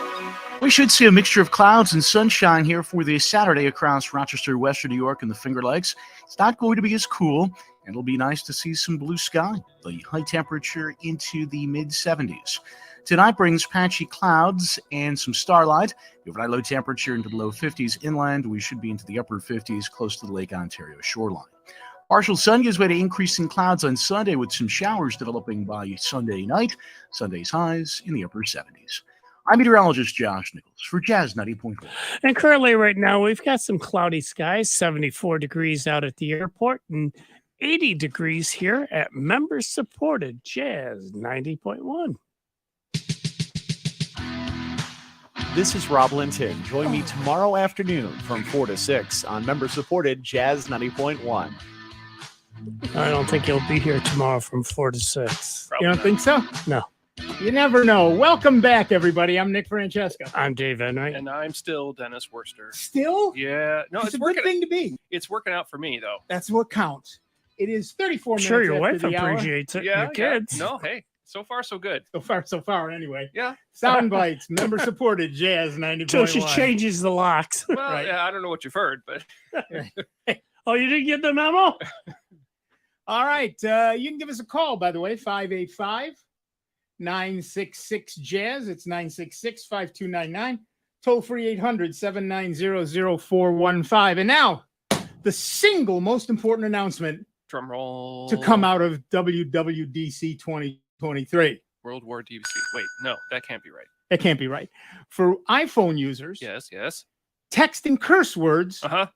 We should see a mixture of clouds and sunshine here for the Saturday across Rochester, Western New York, and the Finger Lakes. It's not going to be as cool, and it'll be nice to see some blue sky. The high temperature into the mid-70s. Tonight brings patchy clouds and some starlight. The overnight low temperature into the low 50s inland. We should be into the upper 50s close to the Lake Ontario shoreline. Partial sun gives way to increasing clouds on Sunday with some showers developing by Sunday night. Sunday's highs in the upper 70s. I'm meteorologist Josh Nichols for Jazz 90.1. And currently right now we've got some cloudy skies, 74 degrees out at the airport and 80 degrees here at member-supported Jazz 90.1. This is Rob Linton. Join me tomorrow afternoon from 4 to 6 on member-supported Jazz 90.1. I don't think you'll be here tomorrow from 4 to 6. You don't think so? No. You never know. Welcome back, everybody. I'm Nick Francesco. I'm Dave Enright. And I'm still Dennis Wurster. Still? Yeah. No, it's a good thing to be. It's working out for me, though. That's what counts. It is 34 minutes Sure, your after wife the hour. appreciates it. Yeah, Your kids. Yeah. No, hey, so far so good. So far, anyway. Yeah. Sound Bytes, member-supported Jazz 90.1. Until she changes the locks. Well, Right. yeah, I don't know what you've heard, but Oh, you didn't get the memo? All right. You can give us a call, by the way, 585-966-JAZZ. It's 966-5299. Toll free 800-790-0415. And now, the single most important announcement drum roll to come out of WWDC 2023. World War DVC. Wait, no, that can't be right. That can't be right. For iPhone users, Yes, yes. texting curse words Uh-huh.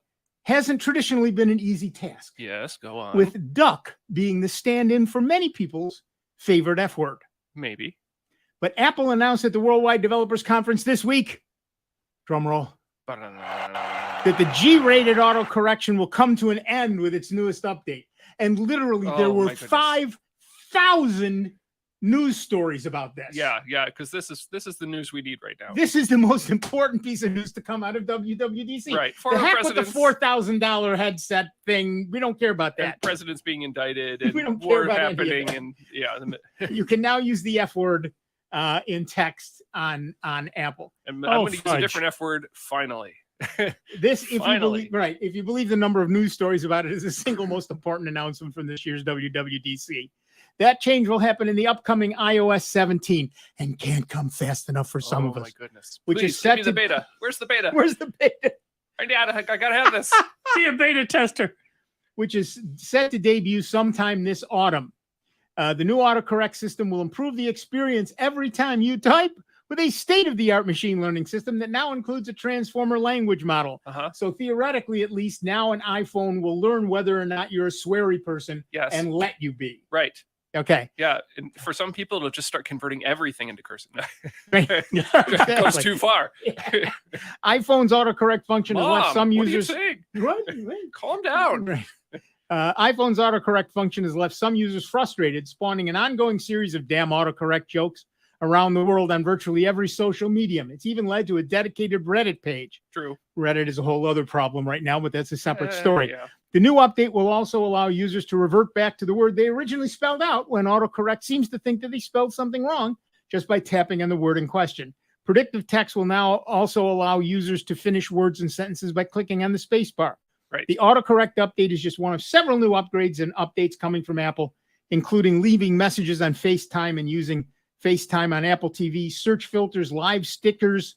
hasn't traditionally been an easy task, Yes, go on. with duck being the stand-in for many people's favorite F word. Maybe. But Apple announced at the Worldwide Developers Conference this week, drum roll, that the G-rated autocorrection will come to an end with its newest update. And literally, there were 5,000 news stories about this. Yeah, because this is the news we need right now. This is the most important piece of news to come out of WWDC. Right. The heck with the $4,000 headset thing. We don't care about that. And presidents being indicted and We don't care war about any of happening, that. and You can now use the F word in text on Apple. And I'm going to use a different F word finally. This, if Finally. if you believe the number of news stories about it, is the single most important announcement from this year's WWDC. That change will happen in the upcoming iOS 17 and can't come fast enough for some of us. Oh my goodness! Which Please, is set give me the to- beta. Where's the beta? Where's the beta? I gotta have this. Be a beta tester. Which is set to debut sometime this autumn. The new autocorrect system will improve the experience every time you type with a state-of-the-art machine learning system that now includes a transformer language model. So theoretically, at least, now an iPhone will learn whether or not you're a sweary person and let you be. Right. Okay. Yeah, and for some people, it'll just start converting everything into cursive. Right. It goes too far. iPhone's autocorrect function has left Mom, some what are you users. saying? Right. Calm down. Right. iPhone's autocorrect function has left some users frustrated, spawning an ongoing series of damn autocorrect jokes around the world on virtually every social medium. It's even led to a dedicated Reddit page. True. Reddit is a whole other problem right now, but that's a separate story. Yeah. The new update will also allow users to revert back to the word they originally spelled out when autocorrect seems to think that they spelled something wrong just by tapping on the word in question. Predictive text will now also allow users to finish words and sentences by clicking on the space bar. Right. The autocorrect update is just one of several new upgrades and updates coming from Apple, including leaving messages on FaceTime and using FaceTime on Apple TV, search filters, live stickers.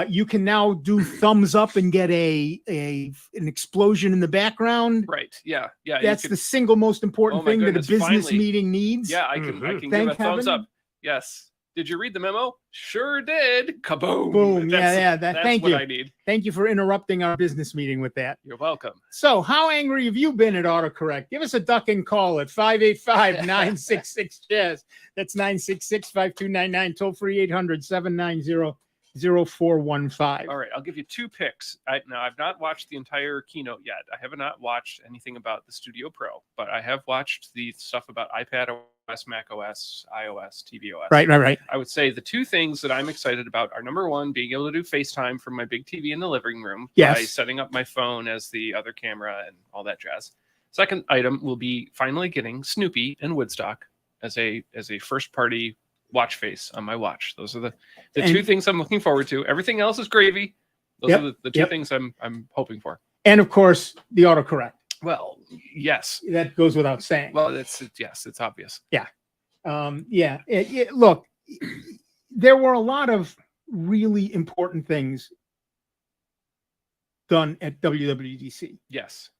You can now do thumbs up and get an explosion in the background. Right. Yeah. Yeah. That's the single most important thing that a business meeting needs. Yeah, I can give Thank a thumbs heaven. up. Yes. Did you read the memo? Sure did. Kaboom. Boom. That's Thank what you. I need. Thank you for interrupting our business meeting with that. You're welcome. So, how angry have you been at autocorrect? Give us a duck and call at 585-966-JAZZ. That's 966-5299. Toll free 800-790-0415. All right, I'll give you two picks. Now, I've not watched the entire keynote yet. I have not watched anything about the Studio Pro, but I have watched the stuff about iPad OS, Mac OS, iOS, tvOS. Right. I would say the two things that I'm excited about are, number one, being able to do FaceTime from my big TV in the living room by Yes. setting up my phone as the other camera and all that jazz. Second item will be finally getting Snoopy and Woodstock as a first party watch face on my watch. Those are the two things I'm looking forward to. Everything else is gravy. Those are the two things I'm hoping for. And of course, the autocorrect. Well, yes. That goes without saying. Well, it's obvious. Yeah. Look, there were a lot of really important things done at WWDC. Yes.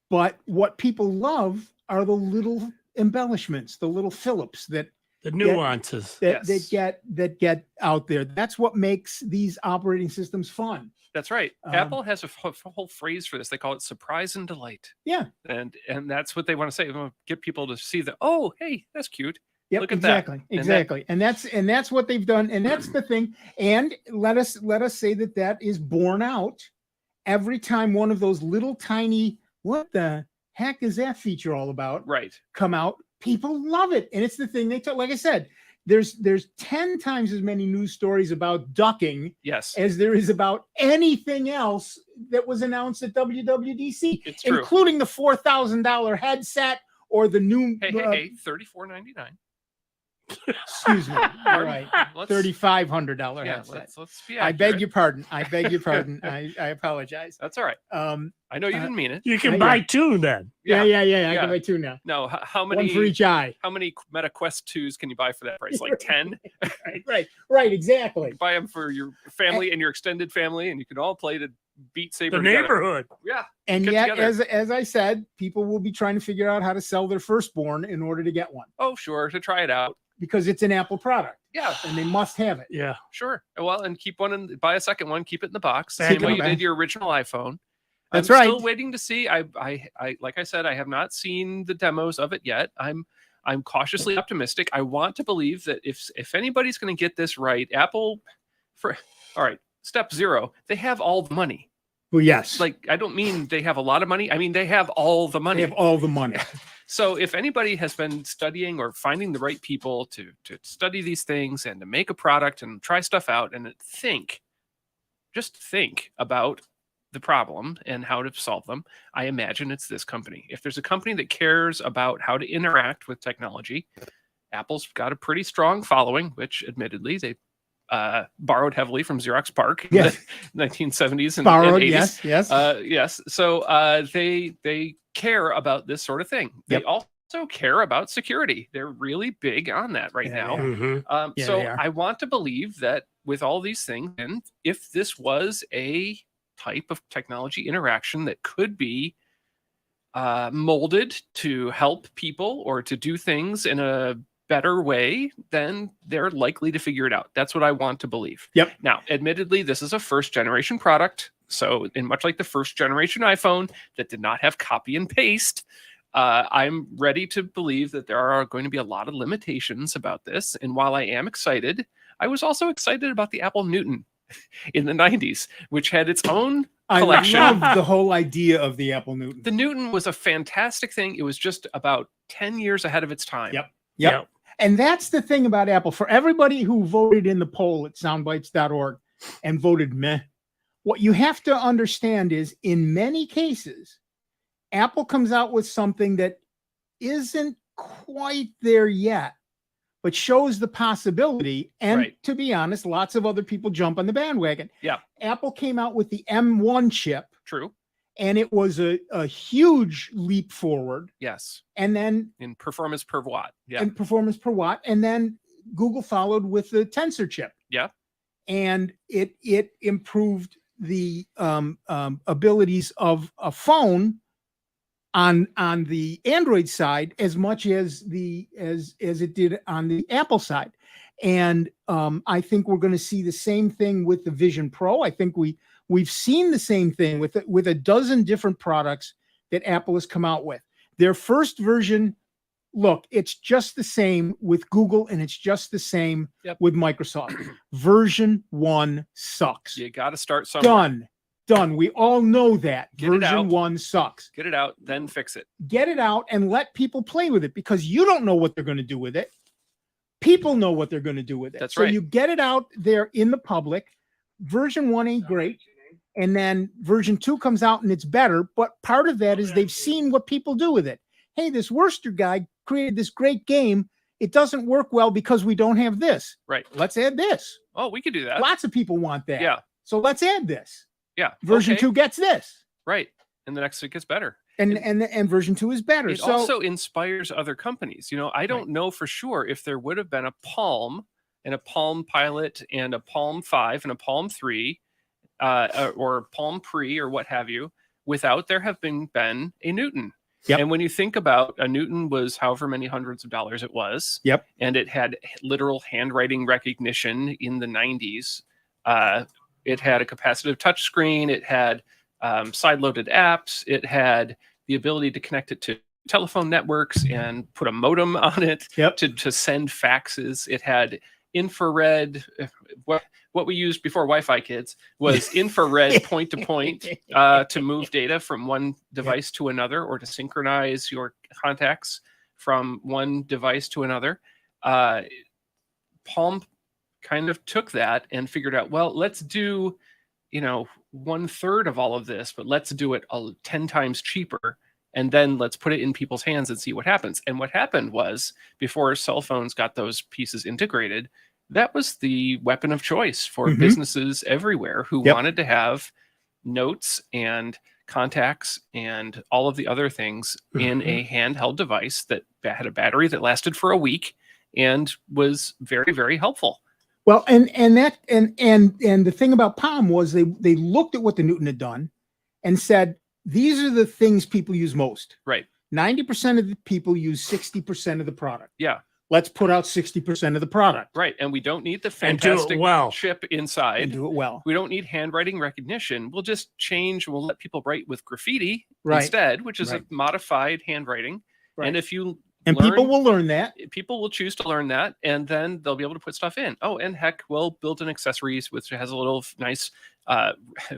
But what people love are the little embellishments, the little Phillips that the nuances that get out there. That's what makes these operating systems fun. That's right. Apple has a whole phrase for this. They call it surprise and delight. Yeah. And that's what they want to say. They want to get people to see that, oh, hey, that's cute. Yep, Look at exactly. that. Exactly. And that's what they've done. And that's the thing. And let us say that is borne out every time one of those little tiny, what the heck is that feature all about? Right. Come out. People love it. And it's the thing they talk, like I said, there's 10 times as many news stories about ducking yes. as there is about anything else that was announced at WWDC, It's true. including the $4,000 headset or the new Hey, $34.99. Excuse me. All right. $3,500 Yeah, headset. let's be I accurate. beg your pardon. I apologize. That's all right. I know you didn't mean it. You can buy two then. Yeah. I can buy two now. No, how many? One for each eye. How many Meta Quest 2s can you buy for that price? Like 10? Right. Exactly. Buy them for your family and your extended family, and you can all play the Beat Saber The together. neighborhood. Yeah. And get yet, together. as I said, people will be trying to figure out how to sell their firstborn in order to get one Oh, sure, to try it out. because it's an Apple product. Yeah. And they must have it. Yeah. Sure. Well, and keep one and buy a second one. Keep it in the box. Thank Same way you. you did your original iPhone. That's I'm right. Still waiting to see. I like I said, I have not seen the demos of it yet. I'm I'm cautiously optimistic. I want to believe that if anybody's going to get this right, Apple, all right, step 0, they have all the money. Well, yes. Like, I don't mean they have a lot of money. I mean, they have all the money. They have all the money. So if anybody has been studying or finding the right people to study these things and to make a product and try stuff out and just think about the problem and how to solve them, I imagine it's this company. If there's a company that cares about how to interact with technology, Apple's got a pretty strong following, which admittedly they borrowed heavily from Xerox PARC in the 1970s and, borrowed, and 80s. Yes. So they care about this sort of thing. They also care about security. They're really big on that right now. So I want to believe that with all these things, and if this was a type of technology interaction that could be molded to help people or to do things in a better way, then they're likely to figure it out. That's what I want to believe. Yep. Now, admittedly, this is a first generation product. So in much like the first generation iPhone that did not have copy and paste, I'm ready to believe that there are going to be a lot of limitations about this. And while I am excited, I was also excited about the Apple Newton in the 90s, which had its own collection. I love the whole idea of the Apple Newton. The Newton was a fantastic thing. It was just about 10 years ahead of its time. Yep. And that's the thing about Apple. For everybody who voted in the poll at soundbytes.org and voted meh, what you have to understand is in many cases, Apple comes out with something that isn't quite there yet, but shows the possibility. And to be honest, lots of other people jump on the bandwagon. Yeah. Apple came out with the M1 chip. True. And it was a huge leap forward. Yes. And then in performance per watt. Yeah. And performance per watt. And then Google followed with the Tensor chip. Yeah. And it improved the abilities of a phone on the Android side as much as it did on the Apple side. And I think we're going to see the same thing with the Vision Pro. I think we've seen the same thing with a dozen different products that Apple has come out with. Their first version, look, it's just the same with Google and it's just the same with Microsoft. Version 1 sucks. You got to start somewhere. Done. We all know that. Get it out. Version 1 sucks. Get it out, then fix it. Get it out and let people play with it because you don't know what they're going to do with it. People know what they're going to do with it. That's so right. You get it out there in the public. Version 1 ain't great. And then version 2 comes out and it's better. But part of that is they've seen what people do with it. Hey, this Wurster guy created this great game. It doesn't work well because we don't have this. Right. Let's add this. Oh, we could do that. Lots of people want that. Yeah. So let's add this. Yeah. Version 2 gets this. Right. And the next it gets better. And version 2 is better. It also inspires other companies. I don't know for sure if there would have been a Palm and a Palm Pilot and a Palm 5 and a Palm 3 or Palm Pre or what have you without there have been a Newton. Yep. And when you think about a Newton was however many hundreds of dollars it was. Yep. And it had literal handwriting recognition in the 90s. It had a capacitive touchscreen. It had side-loaded apps. It had the ability to connect it to telephone networks and put a modem on it to send faxes. It had infrared. What we used before Wi-Fi, kids, was infrared point-to-point to move data from one device to another or to synchronize your contacts from one device to another. Palm kind of took that and figured out, well, let's do 1/3 of all of this, but let's do it 10 times cheaper. And then let's put it in people's hands and see what happens. And what happened was before cell phones got those pieces integrated, that was the weapon of choice for businesses everywhere who wanted to have notes and contacts and all of the other things in a handheld device that had a battery that lasted for a week and was very, very helpful. Well, and the thing about Palm was they looked at what the Newton had done and said, these are the things people use most. Right. 90% of the people use 60% of the product. Yeah. Let's put out 60% of the product. Right. And we don't need the fantastic chip inside. And do it well. We don't need handwriting recognition. We'll just we'll let people write with graffiti Right. instead, which is Right. a modified handwriting. Right. And if you And people will learn that. People will choose to learn that, and then they'll be able to put stuff in. Oh, and heck, we'll build an accessories which has a little nice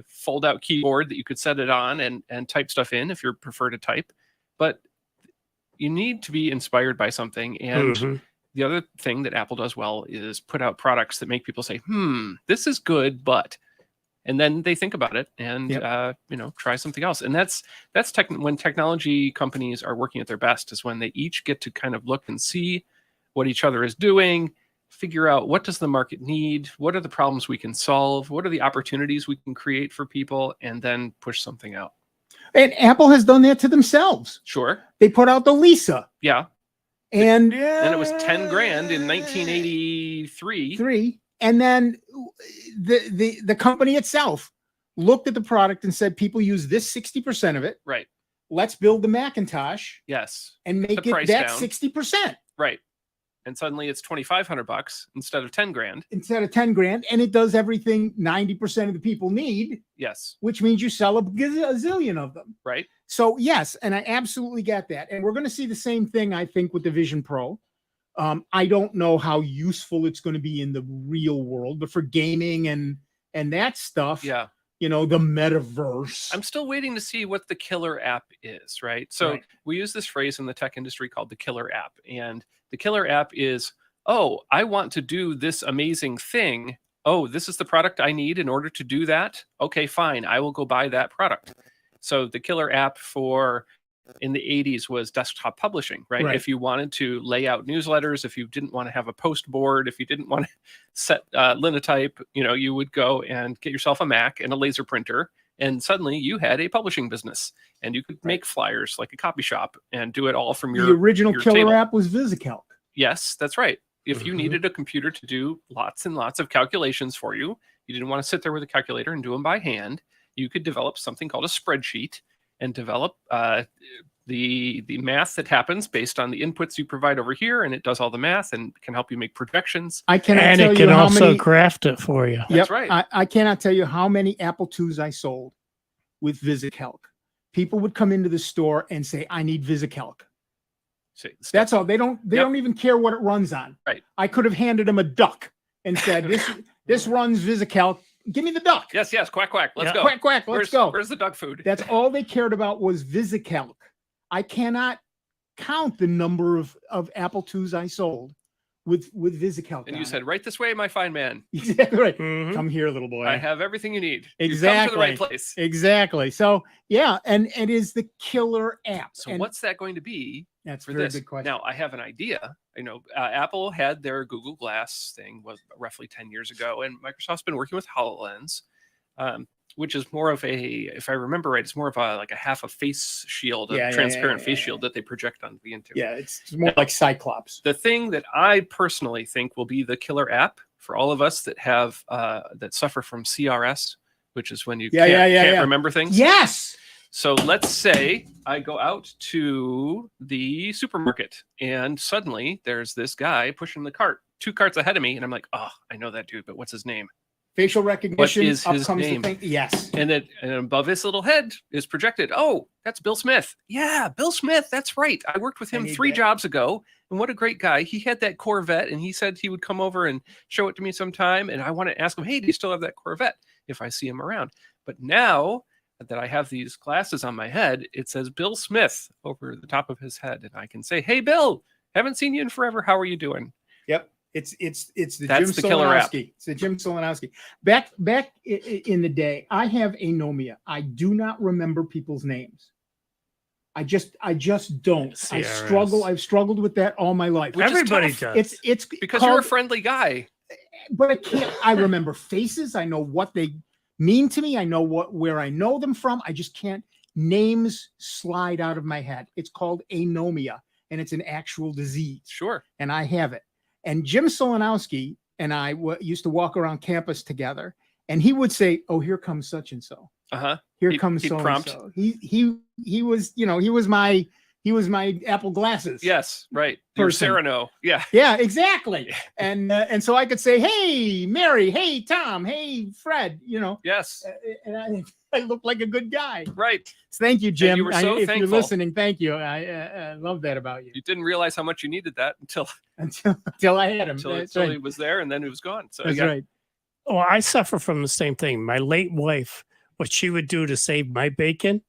fold-out keyboard that you could set it on and type stuff in if you prefer to type. But you need to be inspired by something. And the other thing that Apple does well is put out products that make people say, this is good, but... And then they think about it and try something else. And that's when technology companies are working at their best, is when they each get to kind of look and see what each other is doing, figure out what does the market need, what are the problems we can solve, what are the opportunities we can create for people, and then push something out. And Apple has done that to themselves. Sure. They put out the Lisa. Yeah. And it was 10 grand in 1983. And then the company itself looked at the product and said, people use this 60% of it. Right. Let's build the Macintosh. Yes. And make it that down. 60%. Right. And suddenly it's $2,500 instead of 10 grand. Instead of 10 grand. And it does everything 90% of the people need. Yes. Which means you sell a zillion of them. Right. So yes, and I absolutely get that. And we're going to see the same thing, I think, with the Vision Pro. I don't know how useful it's going to be in the real world, but for gaming and that stuff, the metaverse. I'm still waiting to see what the killer app is, right? So we use this phrase in the tech industry called the killer app. And the killer app is, oh, I want to do this amazing thing. Oh, this is the product I need in order to do that. Okay, fine. I will go buy that product. So the killer app in the 80s was desktop publishing, right? If you wanted to lay out newsletters, if you didn't want to have a post board, if you didn't want to set linotype, you would go and get yourself a Mac and a laser printer, and suddenly you had a publishing business, and you could make flyers like a copy shop and do it all from your The original your killer table. app was VisiCalc. Yes, that's right. If you needed a computer to do lots and lots of calculations for you, you didn't want to sit there with a calculator and do them by hand, you could develop something called a spreadsheet and develop the math that happens based on the inputs you provide over here, and it does all the math and can help you make projections. I cannot and tell it you can how also many, craft it for you. That's right. I cannot tell you how many Apple IIs I sold with VisiCalc. People would come into the store and say, "I need VisiCalc." That's all. They don't even care what it runs on. Right. I could have handed them a duck and said, "This runs VisiCalc. Give me the duck." Yes, quack, quack. Let's go. Quack, quack. Let's go. Where's the duck food? That's all they cared about was VisiCalc. I cannot count the number of Apple IIs I sold with VisiCalc. And you said, "Right this way, my fine man." Exactly right. Come here, little boy. I have everything you need. Exactly. You come to the right place. Exactly. So yeah, and it is the killer app. So what's that going to be? That's for a very this? good question. Now I have an idea. Apple had their Google Glass thing was roughly 10 years ago, and Microsoft's been working with HoloLens, which is more of if I remember right, it's more of a half a face shield, a transparent face shield that they project onto the into. Yeah, it's more like Cyclops. The thing that I personally think will be the killer app for all of us that have that suffer from CRS, which is when you can't remember things. Yes. So let's say I go out to the supermarket and suddenly there's this guy pushing the cart, 2 carts ahead of me, and I'm like, oh, I know that dude, but what's his name? Facial recognition. What is his name? Yes. And above his little head is projected, oh, that's Bill Smith. Yeah, Bill Smith. That's right. I worked with him 3 jobs ago. And what a great guy. He had that Corvette and he said he would come over and show it to me sometime. And I want to ask him, hey, do you still have that Corvette if I see him around? But now that I have these glasses on my head, it says Bill Smith over the top of his head. And I can say, hey, Bill, haven't seen you in forever. How are you doing? Yep. It's the That's Jim the killer app. Solanowski. It's the Jim Solanowski. Back in the day, I have a Nomia. I do not remember people's names. I just don't. CRS. I've struggled with that all my life. Everybody does. It's because you're a friendly guy. But I can't. I remember faces. I know what they mean to me. I know where I know them from. I just can't. Names slide out of my head. It's called anomia, and it's an actual disease. Sure. And I have it. And Jim Solanowski and I used to walk around campus together, and he would say, "Oh, here comes such and so. Uh-huh. Here comes so and so." He was, he was my He was my Apple glasses. Yes, right. Your Person. Serrano. Yeah. Yeah, exactly. And so I could say, hey, Mary, hey, Tom, hey, Fred, Yes. And I look like a good guy. Right. Thank you, Jim. And you were so if thankful. you're listening, thank you. I love that about you. You didn't realize how much you needed that until I had him. Until he was there, and then he was gone. So That's right. Oh, I suffer from the same thing. My late wife, what she would do to save my bacon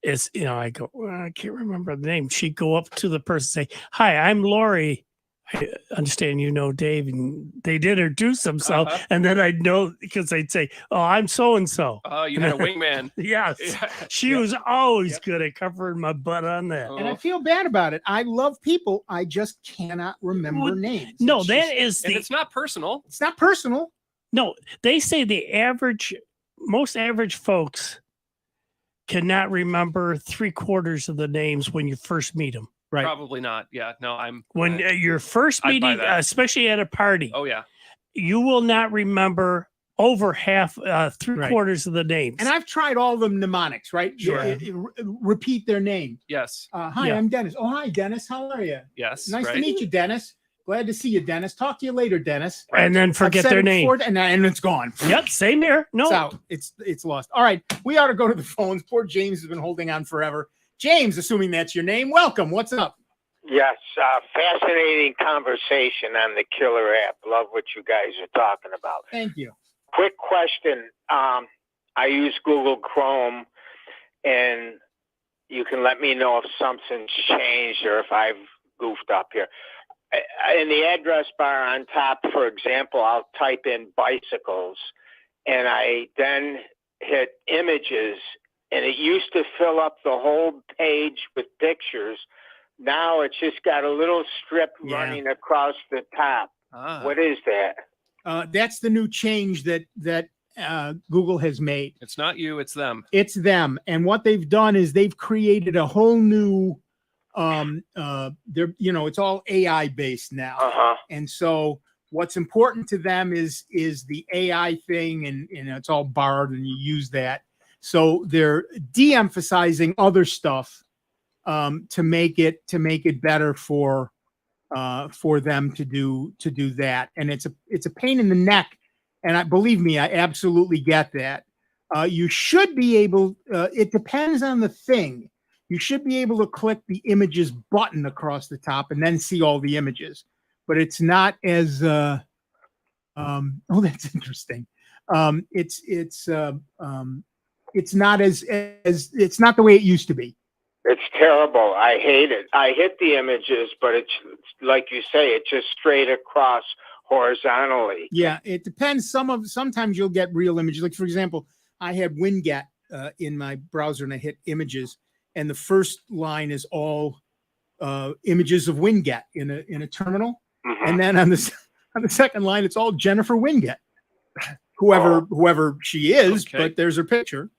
is, I go, I can't remember the name. She'd go up to the person and say, hi, I'm Lori. I understand you know Dave, and they'd introduce themselves, and then I'd know because they'd say, oh, I'm so-and-so. Oh, you had a wingman. Yes. She was always good at covering my butt on that. And I feel bad about it. I love people. I just cannot remember names. No, It's that just- is And it's not personal. It's not personal. No, they say most average folks cannot remember 3/4 of the names when you first meet them. Right. Probably not. Yeah. No, When you're first I'd buy meeting, that. especially at a party, Oh, yeah. you will not remember over half, 3/4 of the names. And I've tried all the mnemonics, right? Sure. Repeat their name. Yes. Hi, Yeah. I'm Dennis. Oh, hi, Dennis. How are you? Yes. Nice right. to meet you, Dennis. Glad to see you, Dennis. Talk to you later, Dennis. And then I've forget said their it name. before, and it's gone. Yep, same here. No. It's out. It's lost. All right, we ought to go to the phones. Poor James has been holding on forever. James, assuming that's your name, welcome. What's up? Yes, fascinating conversation on the killer app. Love what you guys are talking about. Thank you. Quick question. I use Google Chrome, and you can let me know if something's changed or if I've goofed up here. In the address bar on top, for example, I'll type in bicycles, and I then hit images, and it used to fill up the whole page with pictures. Now it's just got a little strip running across the top. What is that? That's the new change that Google has made. It's not you, it's them. It's them. And what they've done is they've created a whole new it's all AI based now. And so what's important to them is the AI thing, and it's all borrowed and you use that. So they're de-emphasizing other stuff to make it better for them to do that. And it's a pain in the neck. And believe me, I absolutely get that. You should be able, it depends on the thing. You should be able to click the images button across the top and then see all the images, but it's not as, that's interesting. It's not it's not the way it used to be. It's terrible. I hate it. I hit the images, but it's like you say, it's just straight across horizontally. Yeah, it depends. Sometimes you'll get real images. Like, for example, I had Winget in my browser and I hit images, and the first line is all images of Winget in a terminal. And then on the second line, it's all Jennifer Winget, whoever she is, but there's her picture.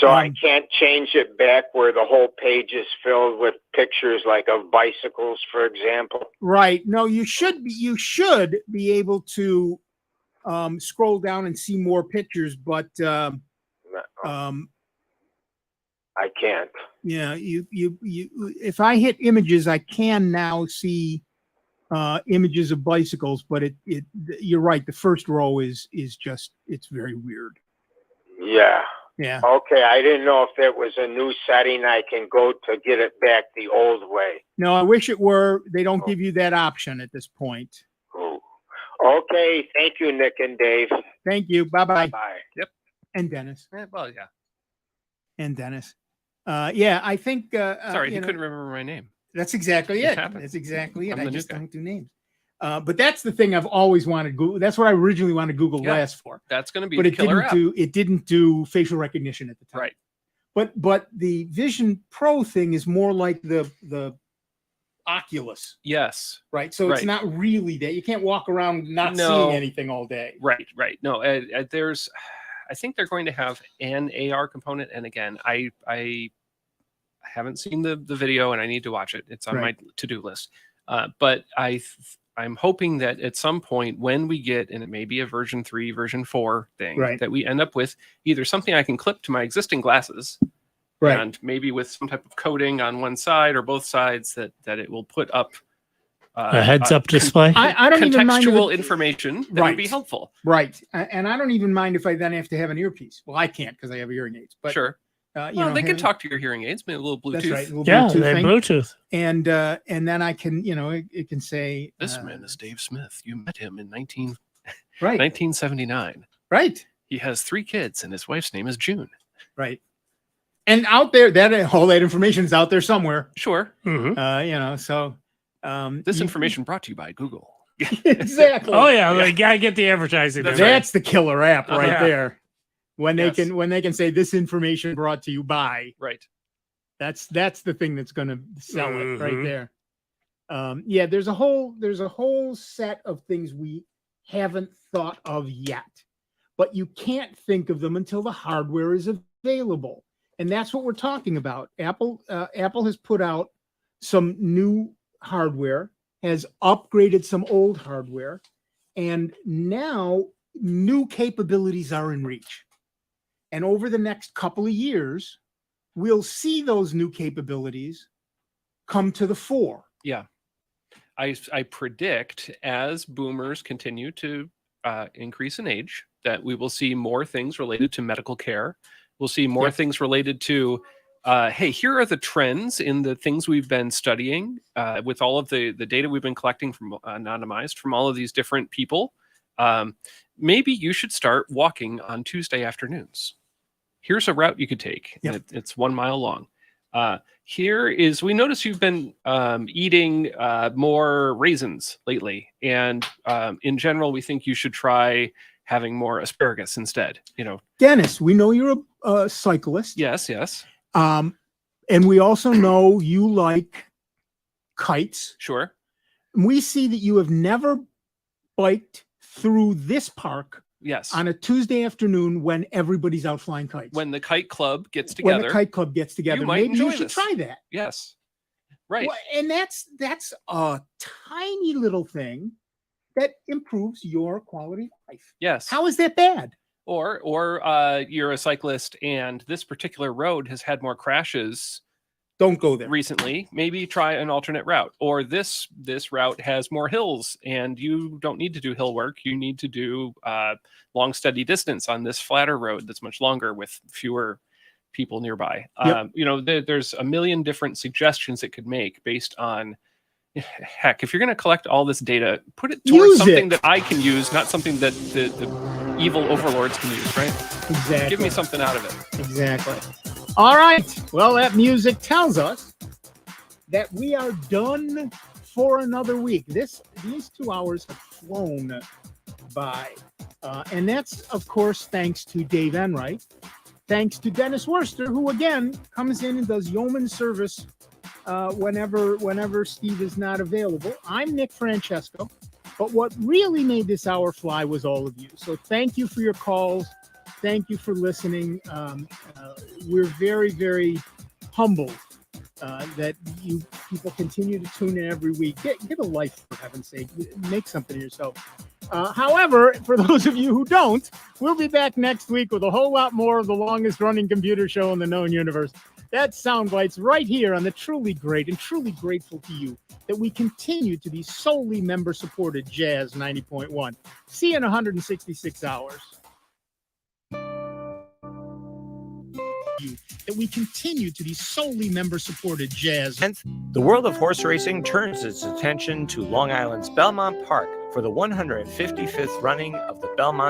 So I can't change it back where the whole page is filled with pictures like of bicycles, for example. Right. No, you should be able to scroll down and see more pictures, but I can't. Yeah, you if I hit images, I can now see images of bicycles, but you're right, the first row is just, it's very weird. Yeah. Yeah. Okay, I didn't know if there was a new setting I can go to get it back the old way. No, I wish it were. They don't give you that option at this point. Ooh. Okay, thank you, Nick and Dave. Thank you. Bye-bye. Bye. Yep. And Dennis. Well, yeah. And Dennis. Yeah, I think Sorry, he couldn't remember my name. That's exactly it. happened. That's exactly it. I'm I the new just guy. don't do names. But that's the thing I've always wanted Google. That's what I originally wanted Google Glass for. That's going to be But the killer app. it didn't do facial recognition at the time. Right. But the Vision Pro thing is more like the Oculus. Yes. Right. So it's not really that. You can't walk around not seeing anything all day. Right. No, I think they're going to have an AR component. And again, I haven't seen the video and I need to watch it. It's on my to-do list. But I'm hoping that at some point when we get, and it may be a version 3, version 4 thing, that we end up with either something I can clip to my existing glasses Right. And maybe with some type of coating on one side or both sides that it will put up A heads-up display? I don't even mind if contextual it- information that would be helpful. Right. And I don't even mind if I then have to have an earpiece. Well, I can't because I have hearing aids. But Sure. you Well, know, they can having- talk to your hearing aids, maybe a little Bluetooth. That's right. A little Yeah, Bluetooth they have thing. Bluetooth. And then I can, you know, it can say This man is Dave Smith. You met him in right. 1979. Right. He has 3 kids, and his wife's name is June. Right. And out there, that all that information is out there somewhere. Sure. Mm-hmm. You know, so This information brought to you by Google. exactly. Oh yeah, they gotta get the advertising. That's there. That's the killer app right Yeah. there. When they Yes. can say this information brought to you by. Right. That's the thing that's going to sell it right Mhm. there. Yeah, there's a whole set of things we haven't thought of yet, but you can't think of them until the hardware is available, and that's what we're talking about. Apple has put out some new hardware, has upgraded some old hardware, and now new capabilities are in reach. And over the next couple of years, we'll see those new capabilities come to the fore. Yeah. I predict as boomers continue to increase in age that we will see more things related to medical care. We'll see more things related to, hey, here are the trends in the things we've been studying with all of the data we've been collecting from anonymized from all of these different people. Maybe you should start walking on Tuesday afternoons. Here's a route you could take. Yep. It's 1 mile long. We notice you've been eating more raisins lately. And in general, we think you should try having more asparagus instead. You know, Dennis, we know you're a cyclist. yes, yes, And we also know you like kites. sure. We see that you have never biked through this park Yes. on a Tuesday afternoon when everybody's out flying kites. When the kite club gets together. When the kite club gets together, you might maybe you enjoy should this. try that. Yes. Right. Well, and that's a tiny little thing that improves your quality of life. Yes. How is that bad? Or you're a cyclist and this particular road has had more crashes. Don't go there. Recently, maybe try an alternate route. Or this route has more hills and you don't need to do hill work. You need to do long, steady distance on this flatter road that's much longer with fewer people nearby. Yep. There's a million different suggestions it could make based on, heck, if you're going to collect all this data, put it towards Use something it. that I can use, not something that the evil overlords can use, right? Exactly. Give me something out of it. Exactly. All right. Well, that music tells us that we are done for another week. These 2 hours have flown by. And that's, of course, thanks to Dave Enright. Thanks to Dennis Wurster, who, again, comes in and does yeoman service whenever Steve is not available. I'm Nick Francesco. But what really made this hour fly was all of you. So thank you for your calls. Thank you for listening. We're very, very humbled that you people continue to tune in every week. Get a life, for heaven's sake. Make something of yourself. However, for those of you who don't, we'll be back next week with a whole lot more of the longest running computer show in the known universe. That's Sound Bytes right here on the truly great and truly grateful to you that we continue to be solely member-supported Jazz 90.1. See you in 166 hours. That we continue to be solely member-supported Jazz. The world of horse racing turns its attention to Long Island's Belmont Park for the 155th running of the Belmont